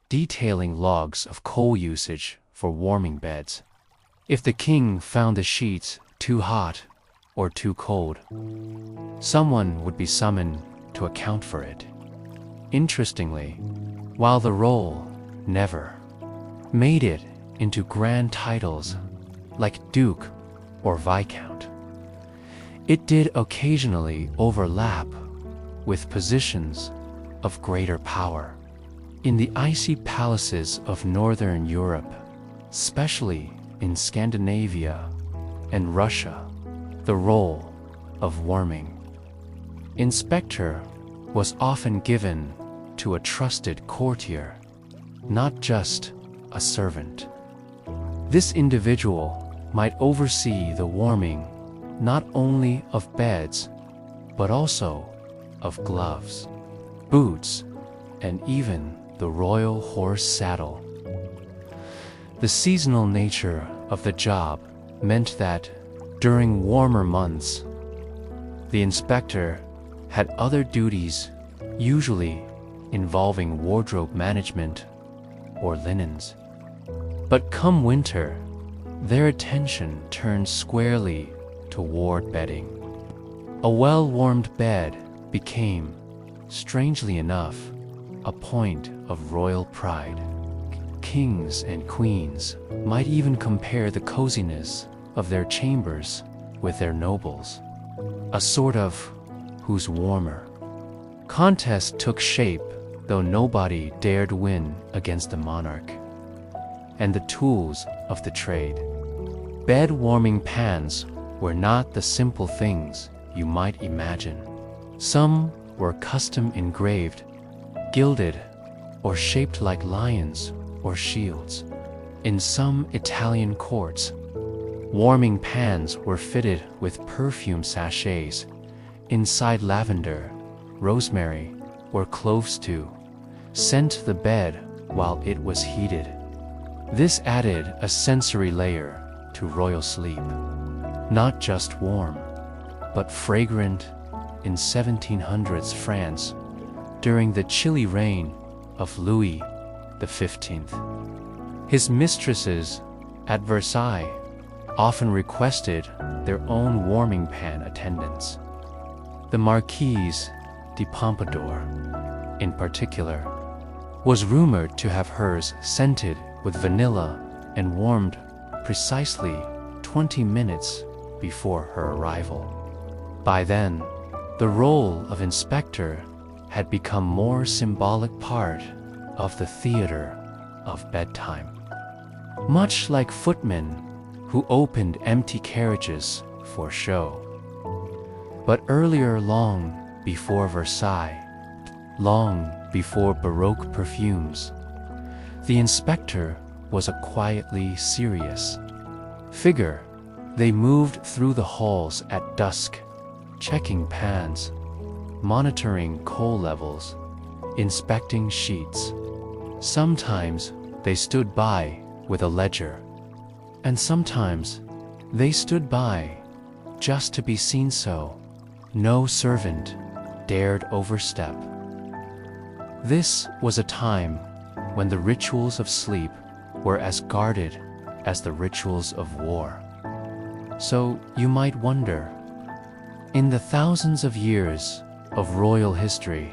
detailing logs of coal usage for warming beds. If the king found the sheets too hot or too cold, someone would be summoned to account for it. Interestingly, while the role never made it into grand titles like Duke or Viscount, it did occasionally overlap with positions of greater power. In the icy palaces of Northern Europe, especially in Scandinavia and Russia, the role of warming inspector was often given to a trusted courtier, not just a servant. This individual might oversee the warming not only of beds, but also of gloves, boots, and even the royal horse saddle. The seasonal nature of the job meant that during warmer months, the inspector had other duties, usually involving wardrobe management or linens. But come winter, their attention turned squarely toward bedding. A well-warmed bed became, strangely enough, a point of royal pride. Kings and queens might even compare the coziness of their chambers with their nobles, a sort of who's warmer. Contest took shape, though nobody dared win against the monarch. And the tools of the trade. Bed warming pans were not the simple things you might imagine. Some were custom engraved, gilded, or shaped like lions or shields. In some Italian courts, warming pans were fitted with perfume sachets inside lavender, rosemary, or cloves to scent the bed while it was heated. This added a sensory layer to royal sleep, not just warm, but fragrant. In 1700s France, during the chilly reign of Louis XV, his mistresses at Versailles often requested their own warming pan attendants. The Marquise de Pompadour, in particular, was rumored to have hers scented with vanilla and warmed precisely 20 minutes before her arrival. By then, the role of inspector had become more symbolic part of the theater of bedtime. Much like footmen who opened empty carriages for show. But earlier, long before Versailles, long before Baroque perfumes, the inspector was a quietly serious figure. They moved through the halls at dusk, checking pans, monitoring coal levels, inspecting sheets. Sometimes they stood by with a ledger, and sometimes they stood by just to be seen so. No servant dared overstep. This was a time when the rituals of sleep were as guarded as the rituals of war. So you might wonder, in the thousands of years of royal history,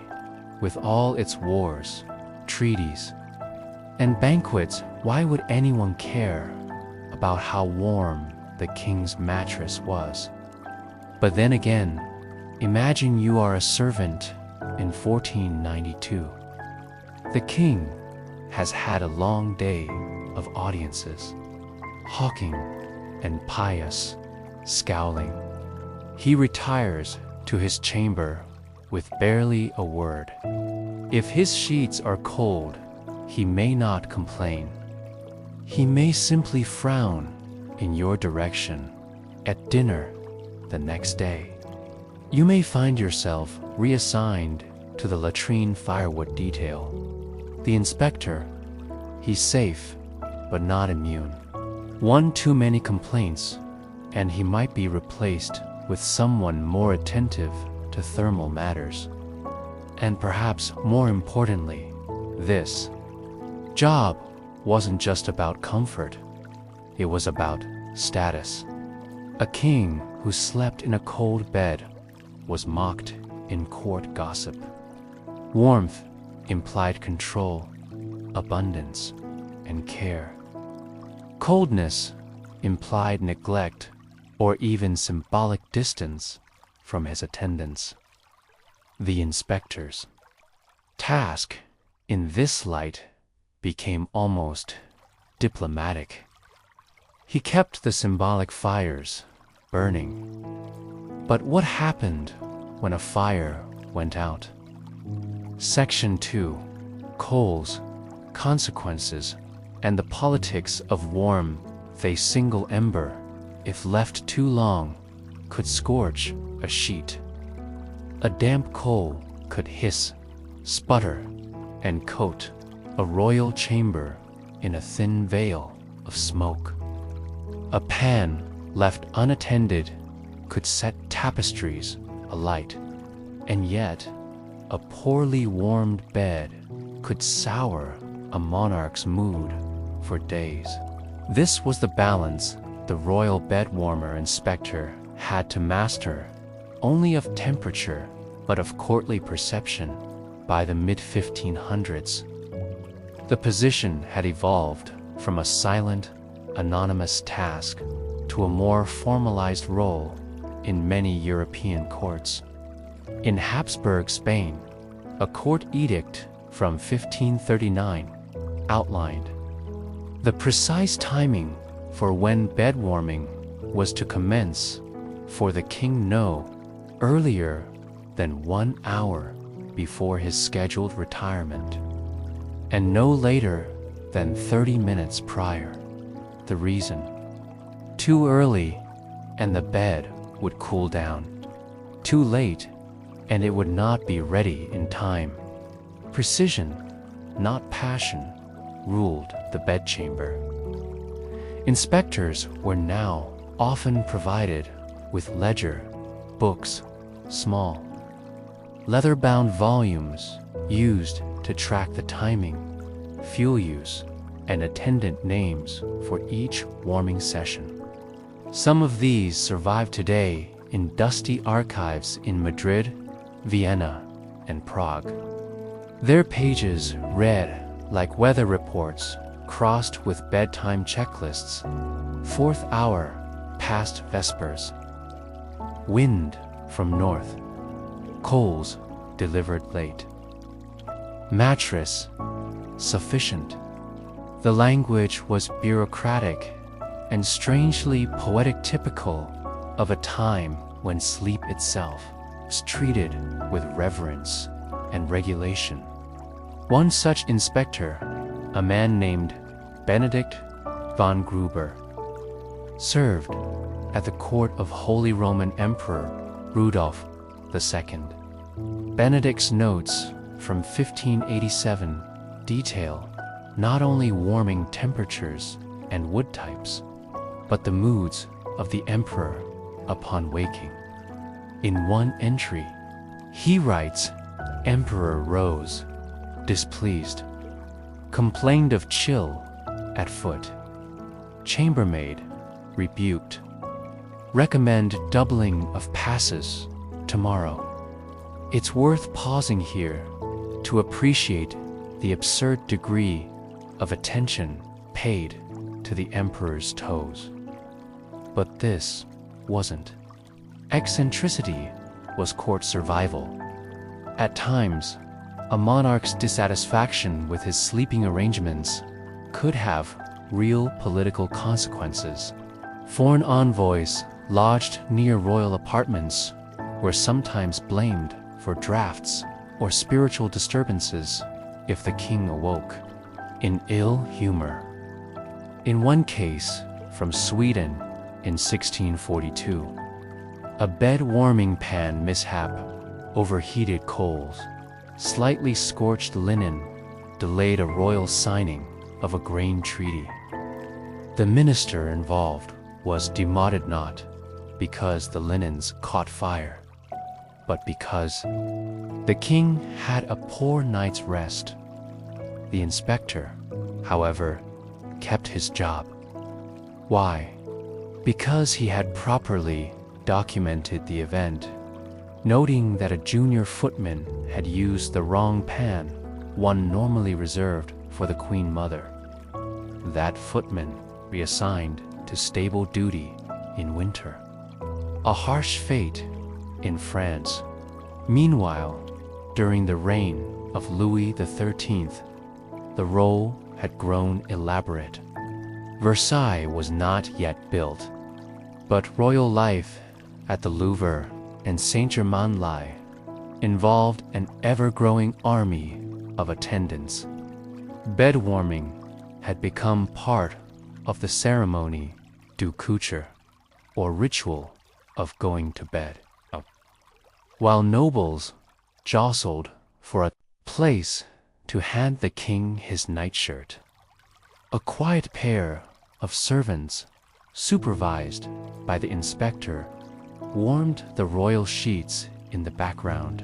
with all its wars, treaties, and banquets, why would anyone care about how warm the king's mattress was? But then again, imagine you are a servant in 1492. The king has had a long day of audiences, hawking and pious, scowling. He retires to his chamber with barely a word. If his sheets are cold, he may not complain. He may simply frown in your direction at dinner the next day. You may find yourself reassigned to the latrine firewood detail. The inspector, he's safe, but not immune. One too many complaints, and he might be replaced with someone more attentive to thermal matters. And perhaps more importantly, this job wasn't just about comfort, it was about status. A king who slept in a cold bed was mocked in court gossip. Warmth implied control, abundance, and care. Coldness implied neglect or even symbolic distance from his attendants. The inspector's task in this light became almost diplomatic. He kept the symbolic fires burning. But what happened when a fire went out? Section 2, Coals, Consequences, and the Politics of Warmth. A single ember, if left too long, could scorch a sheet. A damp coal could hiss, sputter, and coat a royal chamber in a thin veil of smoke. A pan left unattended could set tapestries alight, and yet a poorly warmed bed could sour a monarch's mood for days. This was the balance the royal bed warmer inspector had to master, only of temperature, but of courtly perception, by the mid-1500s. The position had evolved from a silent, anonymous task to a more formalized role in many European courts. In Habsburg Spain, a court edict from 1539 outlined the precise timing for when bed warming was to commence for the king no earlier than 1 hour before his scheduled retirement, and no later than 30 minutes prior. The reason: too early and the bed would cool down. Too late and it would not be ready in time. Precision, not passion, ruled the bedchamber. Inspectors were now often provided with ledger, books, small, leather-bound volumes used to track the timing, fuel use, and attendant names for each warming session. Some of these survive today in dusty archives in Madrid, Vienna, and Prague. Their pages read like weather reports crossed with bedtime checklists. 4th hour past vespers. Wind from north. Coals delivered late. Mattress sufficient. The language was bureaucratic and strangely poetic, typical of a time when sleep itself was treated with reverence and regulation. One such inspector, a man named Benedict von Gruber, served at the court of Holy Roman Emperor Rudolph II. Benedict's notes from 1587 detail not only warming temperatures and wood types, but the moods of the emperor upon waking. In one entry, he writes, "Emperor rose, displeased, complained of chill at foot. Chambermaid rebuked. Recommend doubling of passes tomorrow." It's worth pausing here to appreciate the absurd degree of attention paid to the emperor's toes. But this wasn't. Eccentricity was court survival. At times, a monarch's dissatisfaction with his sleeping arrangements could have real political consequences. Foreign envoys lodged near royal apartments were sometimes blamed for drafts or spiritual disturbances if the king awoke in ill humor. In one case, from Sweden in 1642, a bed warming pan mishap overheated coals, slightly scorched linen delayed a royal signing of a grain treaty. The minister involved was demoted not because the linens caught fire, but because the king had a poor night's rest. The inspector, however, kept his job. Why? Because he had properly documented the event, noting that a junior footman had used the wrong pan, one normally reserved for the Queen Mother. That footman reassigned to stable duty in winter. A harsh fate in France. Meanwhile, during the reign of Louis XIII, the role had grown elaborate. Versailles was not yet built, but royal life at the Louvre and Saint-Germain-l'Auxerrois involved an ever-growing army of attendants. Bed warming had become part of the ceremony du coucher, or ritual of going to bed. While nobles jostled for a place to hand the king his nightshirt, a quiet pair of servants, supervised by the inspector, warmed the royal sheets in the background.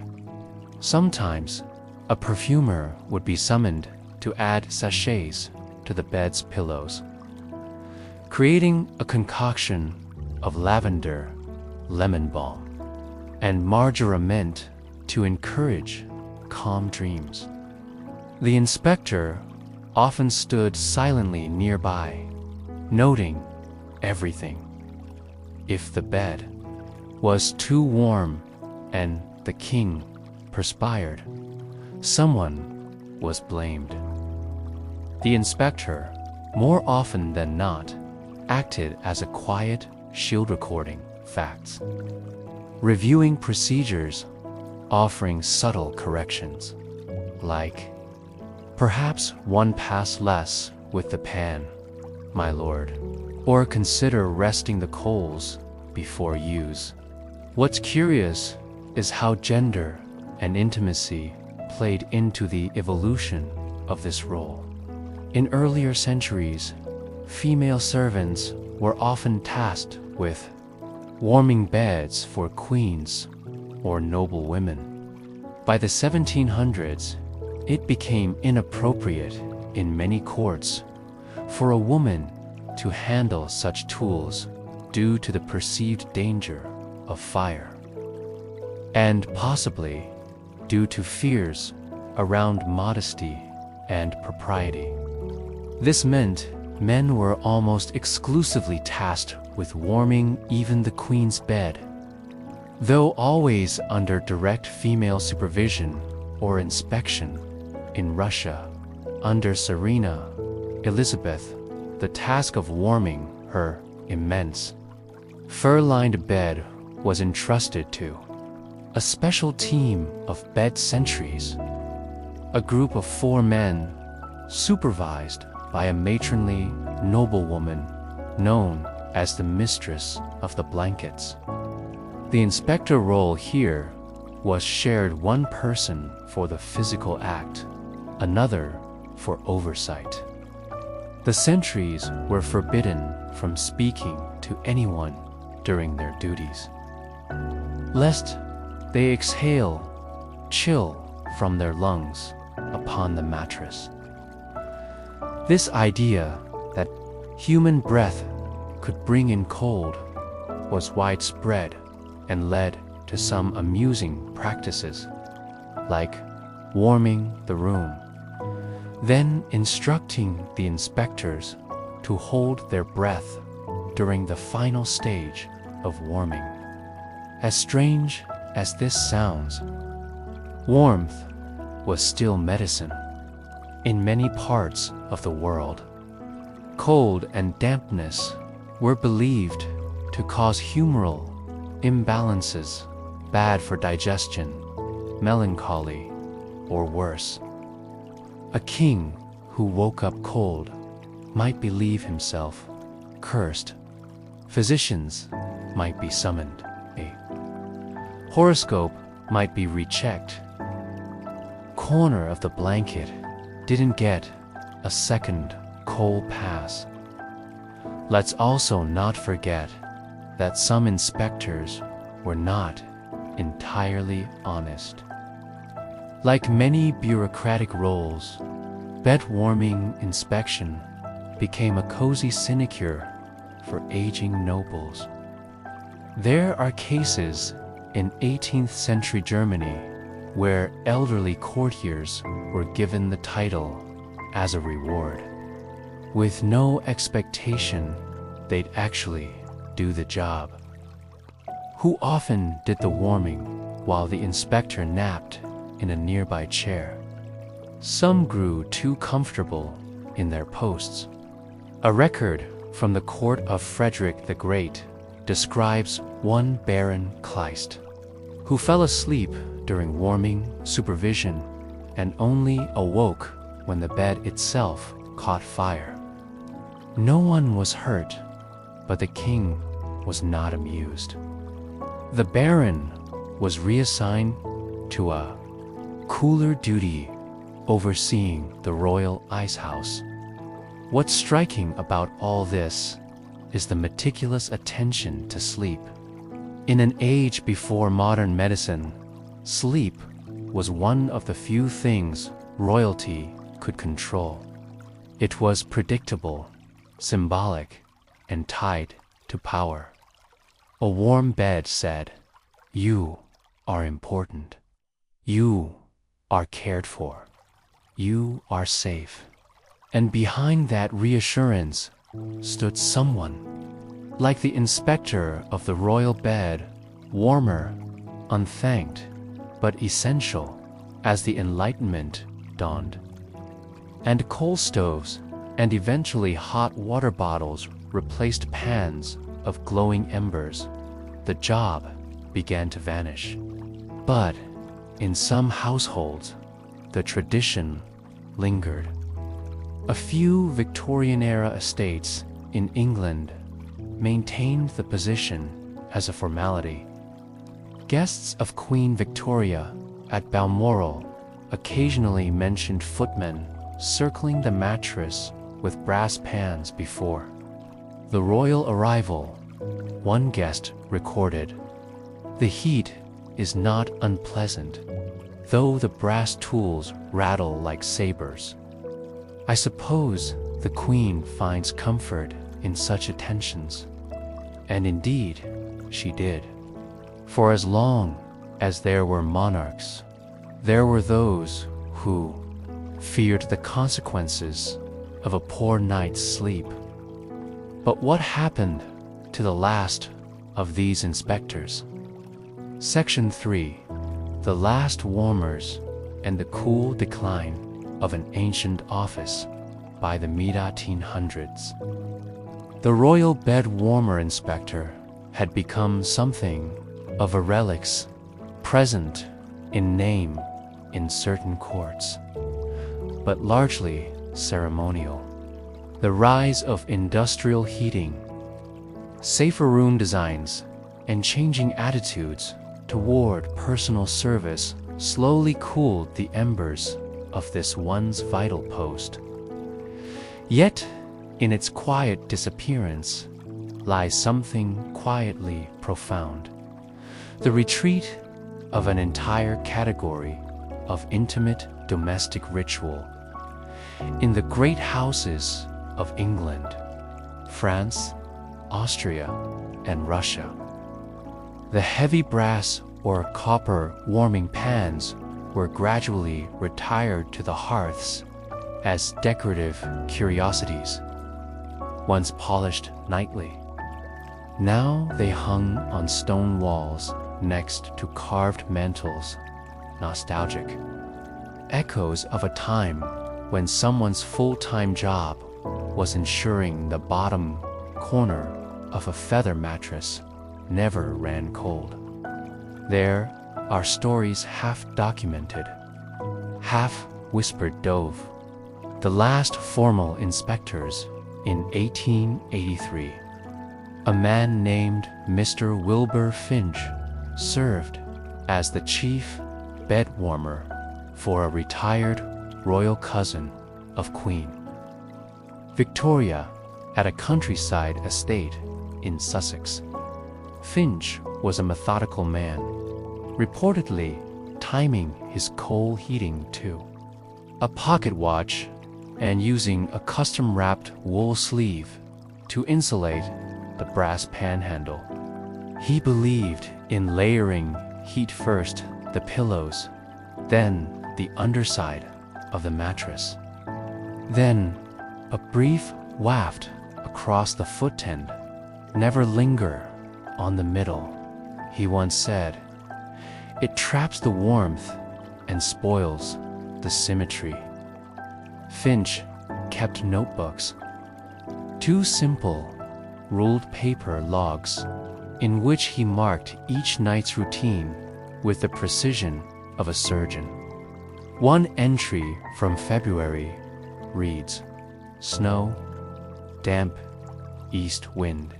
Sometimes, a perfumer would be summoned to add sachets to the bed's pillows, creating a concoction of lavender, lemon balm, and marjoram mint to encourage calm dreams. The inspector often stood silently nearby, noting everything. If the bed was too warm and the king perspired, someone was blamed. The inspector, more often than not, acted as a quiet shield recording facts, reviewing procedures, offering subtle corrections, like, "Perhaps one pass less with the pan, my lord," or "Consider resting the coals before use." What's curious is how gender and intimacy played into the evolution of this role. In earlier centuries, female servants were often tasked with warming beds for queens or noble women. By the 1700s, it became inappropriate in many courts for a woman to handle such tools due to the perceived danger of fire, and possibly due to fears around modesty and propriety. This meant men were almost exclusively tasked with warming even the queen's bed, though always under direct female supervision or inspection. In Russia, under Tsarina Elizabeth, the task of warming her immense, fur-lined bed was entrusted to a special team of bed sentries, a group of 4 men supervised by a matronly noblewoman known as the mistress of the blankets. The inspector role here was shared, one person for the physical act, another for oversight. The sentries were forbidden from speaking to anyone during their duties, lest they exhale chill from their lungs upon the mattress. This idea that human breath could bring in cold was widespread and led to some amusing practices, like warming the room, then instructing the inspectors to hold their breath during the final stage of warming. As strange as this sounds, warmth was still medicine in many parts of the world. Cold and dampness were believed to cause humoral imbalances, bad for digestion, melancholy, or worse. A king who woke up cold might believe himself cursed. Physicians might be summoned. A horoscope might be rechecked. Corner of the blanket didn't get a second cold pass. Let's also not forget that some inspectors were not entirely honest. Like many bureaucratic roles, bed warming inspection became a cozy sinecure for aging nobles. There are cases in 18th century Germany where elderly courtiers were given the title as a reward, with no expectation they'd actually do the job. Who often did the warming while the inspector napped in a nearby chair. Some grew too comfortable in their posts. A record from the court of Frederick the Great describes one Baron Kleist, who fell asleep during warming supervision and only awoke when the bed itself caught fire. No one was hurt, but the king was not amused. The Baron was reassigned to a cooler duty overseeing the royal ice house. What's striking about all this is the meticulous attention to sleep. In an age before modern medicine, sleep was one of the few things royalty could control. It was predictable, symbolic, and tied to power. A warm bed said, "You are important. You are cared for. You are safe." And behind that reassurance stood someone, like the inspector of the royal bed, warmer, unthanked, but essential as the Enlightenment dawned. And coal stoves and eventually hot water bottles replaced pans of glowing embers. The job began to vanish. But in some households, the tradition lingered. A few Victorian-era estates in England maintained the position as a formality. Guests of Queen Victoria at Balmoral occasionally mentioned footmen circling the mattress with brass pans before the royal arrival. One guest recorded, "The heat is not unpleasant, though the brass tools rattle like sabers." I suppose the Queen finds comfort in such attentions. And indeed, she did. For as long as there were monarchs, there were those who feared the consequences of a poor night's sleep. But what happened to the last of these inspectors? Section 3. The Last Warmers and the Cool Decline of an Ancient Office by the mid-1800s. The royal bed warmer inspector had become something of a relic, present in name in certain courts, but largely ceremonial. The rise of industrial heating, safer room designs, and changing attitudes toward personal service slowly cooled the embers of this once vital post. Yet, in its quiet disappearance lies something quietly profound: the retreat of an entire category of intimate domestic ritual. In the great houses of England, France, Austria, and Russia, the heavy brass or copper warming pans were gradually retired to the hearths as decorative curiosities, once polished nightly. Now they hung on stone walls next to carved mantels, nostalgic echoes of a time when someone's full-time job was ensuring the bottom corner of a feather mattress never ran cold. There are stories half documented, half whispered dove. The last formal inspectors in 1883. A man named Mr. Wilbur Finch served as the chief bed warmer for a retired royal cousin of Queen Victoria at a countryside estate in Sussex. Finch was a methodical man, reportedly timing his coal heating to a pocket watch and using a custom-wrapped wool sleeve to insulate the brass pan handle. He believed in layering heat first the pillows, then the underside of the mattress, then a brief waft across the foot-end, never linger on the middle. He once said, "It traps the warmth and spoils the symmetry." Finch kept notebooks, two simple, ruled paper logs, in which he marked each night's routine with the precision of a surgeon. One entry from February reads, "Snow, damp, east wind.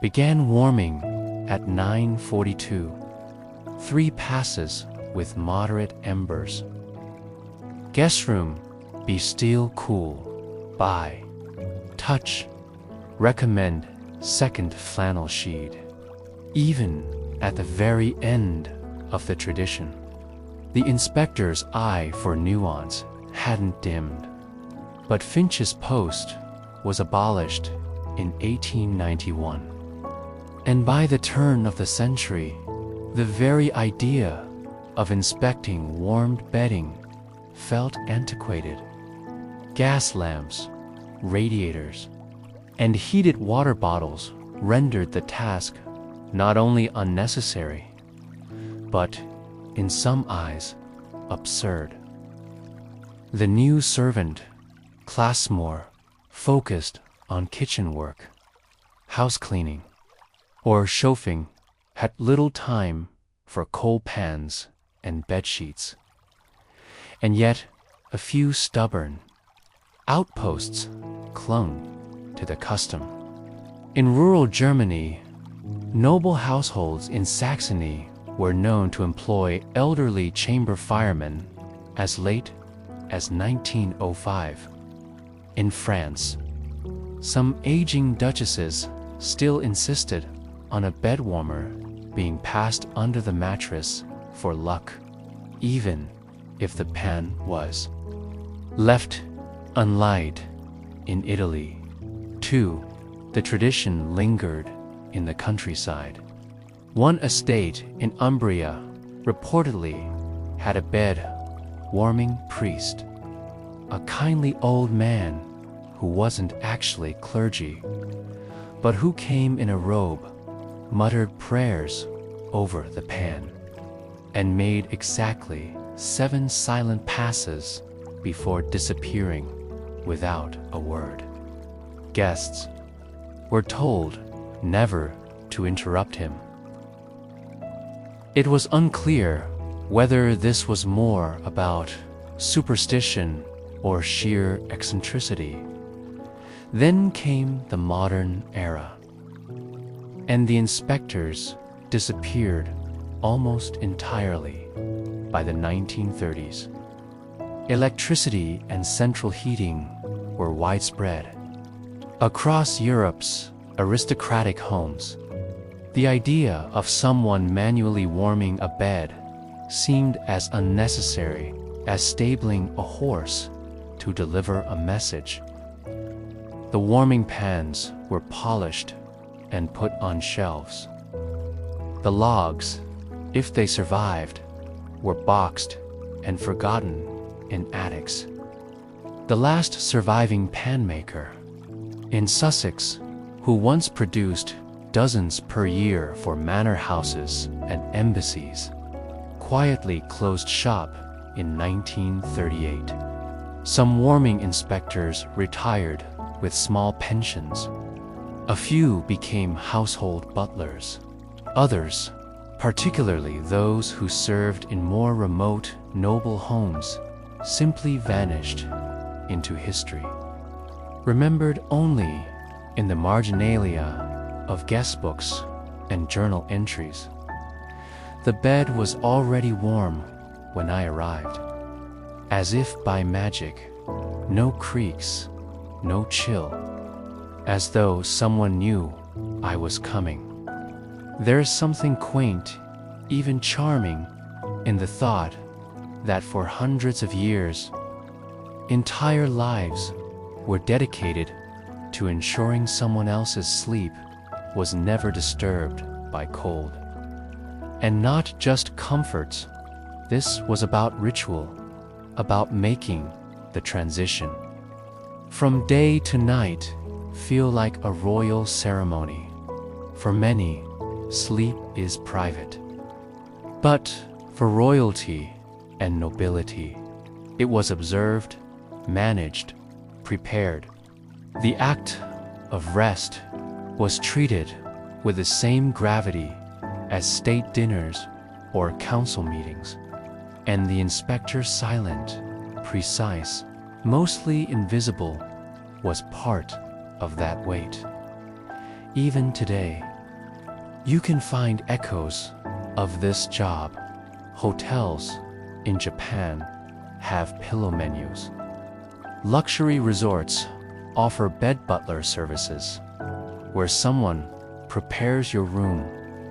Began warming at 9:42. 3 passes with moderate embers. Guest room, be still cool by touch, recommend second flannel sheet, even at the very end of the tradition. The inspector's eye for nuance hadn't dimmed, but Finch's post was abolished in 1891. And by the turn of the century, the very idea of inspecting warmed bedding felt antiquated. Gas lamps, radiators, and heated water bottles rendered the task not only unnecessary, but, in some eyes, absurd. The new servant, Classmore, focused on kitchen work, house cleaning, or chauffing, had little time for coal pans and bed sheets. And yet, a few stubborn outposts clung to the custom. In rural Germany, noble households in Saxony were known to employ elderly chamber firemen as late as 1905. In France, some aging duchesses still insisted on a bed warmer being passed under the mattress for luck, even if the pan was left unlighted. In Italy, too, the tradition lingered in the countryside. One estate in Umbria reportedly had a bed-warming priest, a kindly old man who wasn't actually clergy, but who came in a robe, muttered prayers over the pan, and made exactly 7 silent passes before disappearing without a word. Guests were told never to interrupt him. It was unclear whether this was more about superstition or sheer eccentricity. Then came the modern era, and the inspectors disappeared almost entirely by the 1930s. Electricity and central heating were widespread. Across Europe's aristocratic homes, the idea of someone manually warming a bed seemed as unnecessary as stabling a horse to deliver a message. The warming pans were polished and put on shelves. The logs, if they survived, were boxed and forgotten in attics. The last surviving pan maker in Sussex, who once produced dozens per year for manor houses and embassies, quietly closed shop in 1938. Some warming inspectors retired with small pensions. A few became household butlers. Others, particularly those who served in more remote, noble homes, simply vanished into history, remembered only in the marginalia of guest books and journal entries. The bed was already warm when I arrived. As if by magic, no creaks, no chill, as though someone knew I was coming. There is something quaint, even charming, in the thought that for hundreds of years, entire lives were dedicated to ensuring someone else's sleep was never disturbed by cold. And not just comfort, this was about ritual, about making the transition from day to night feel like a royal ceremony. For many, sleep is private. But for royalty and nobility, it was observed, managed, prepared. The act of rest was treated with the same gravity as state dinners or council meetings, and the inspector's silent, precise, mostly invisible, was part of that weight. Even today, you can find echoes of this job. Hotels in Japan have pillow menus. Luxury resorts offer bed butler services, where someone prepares your room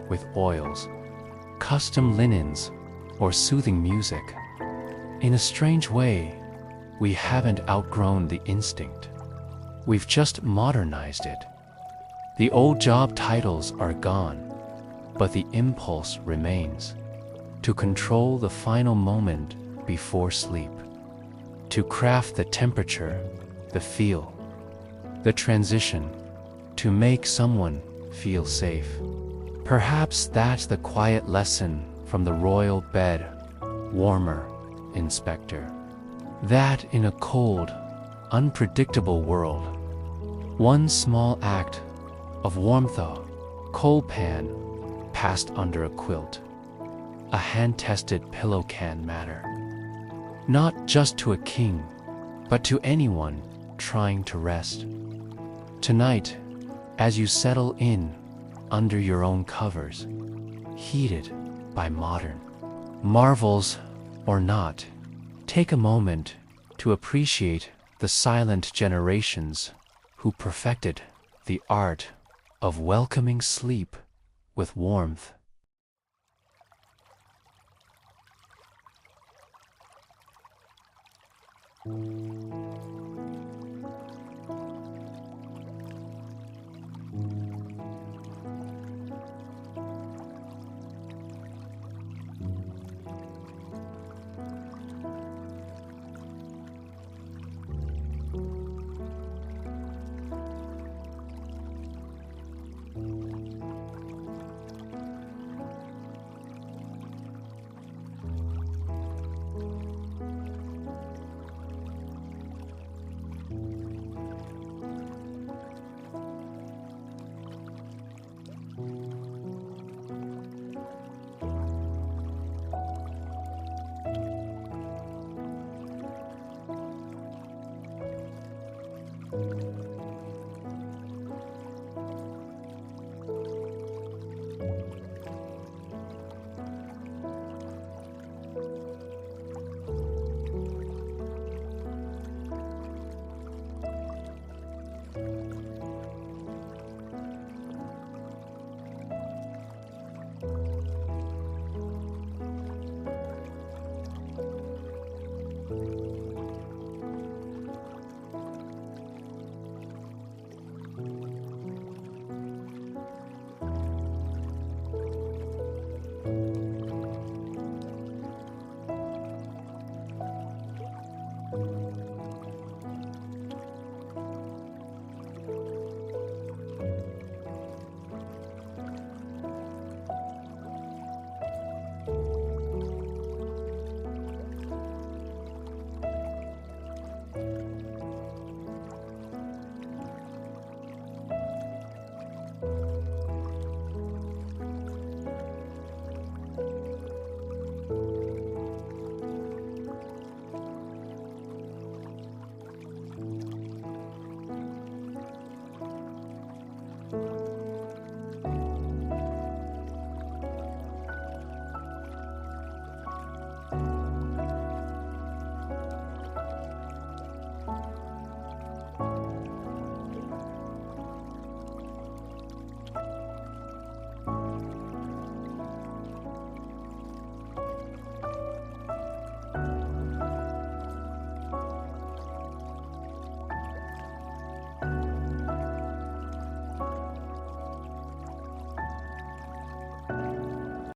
with oils, custom linens, or soothing music. In a strange way, we haven't outgrown the instinct. We've just modernized it. The old job titles are gone, but the impulse remains to control the final moment before sleep, to craft the temperature, the feel, the transition, to make someone feel safe. Perhaps that's the quiet lesson from the royal bed warmer inspector. That in a cold, unpredictable world, one small act of warmth, a coal pan passed under a quilt, a hand-tested pillow can matter. Not just to a king, but to anyone trying to rest. Tonight, as you settle in under your own covers, heated by modern marvels or not, take a moment to appreciate the silent generations who perfected the art of welcoming sleep with warmth.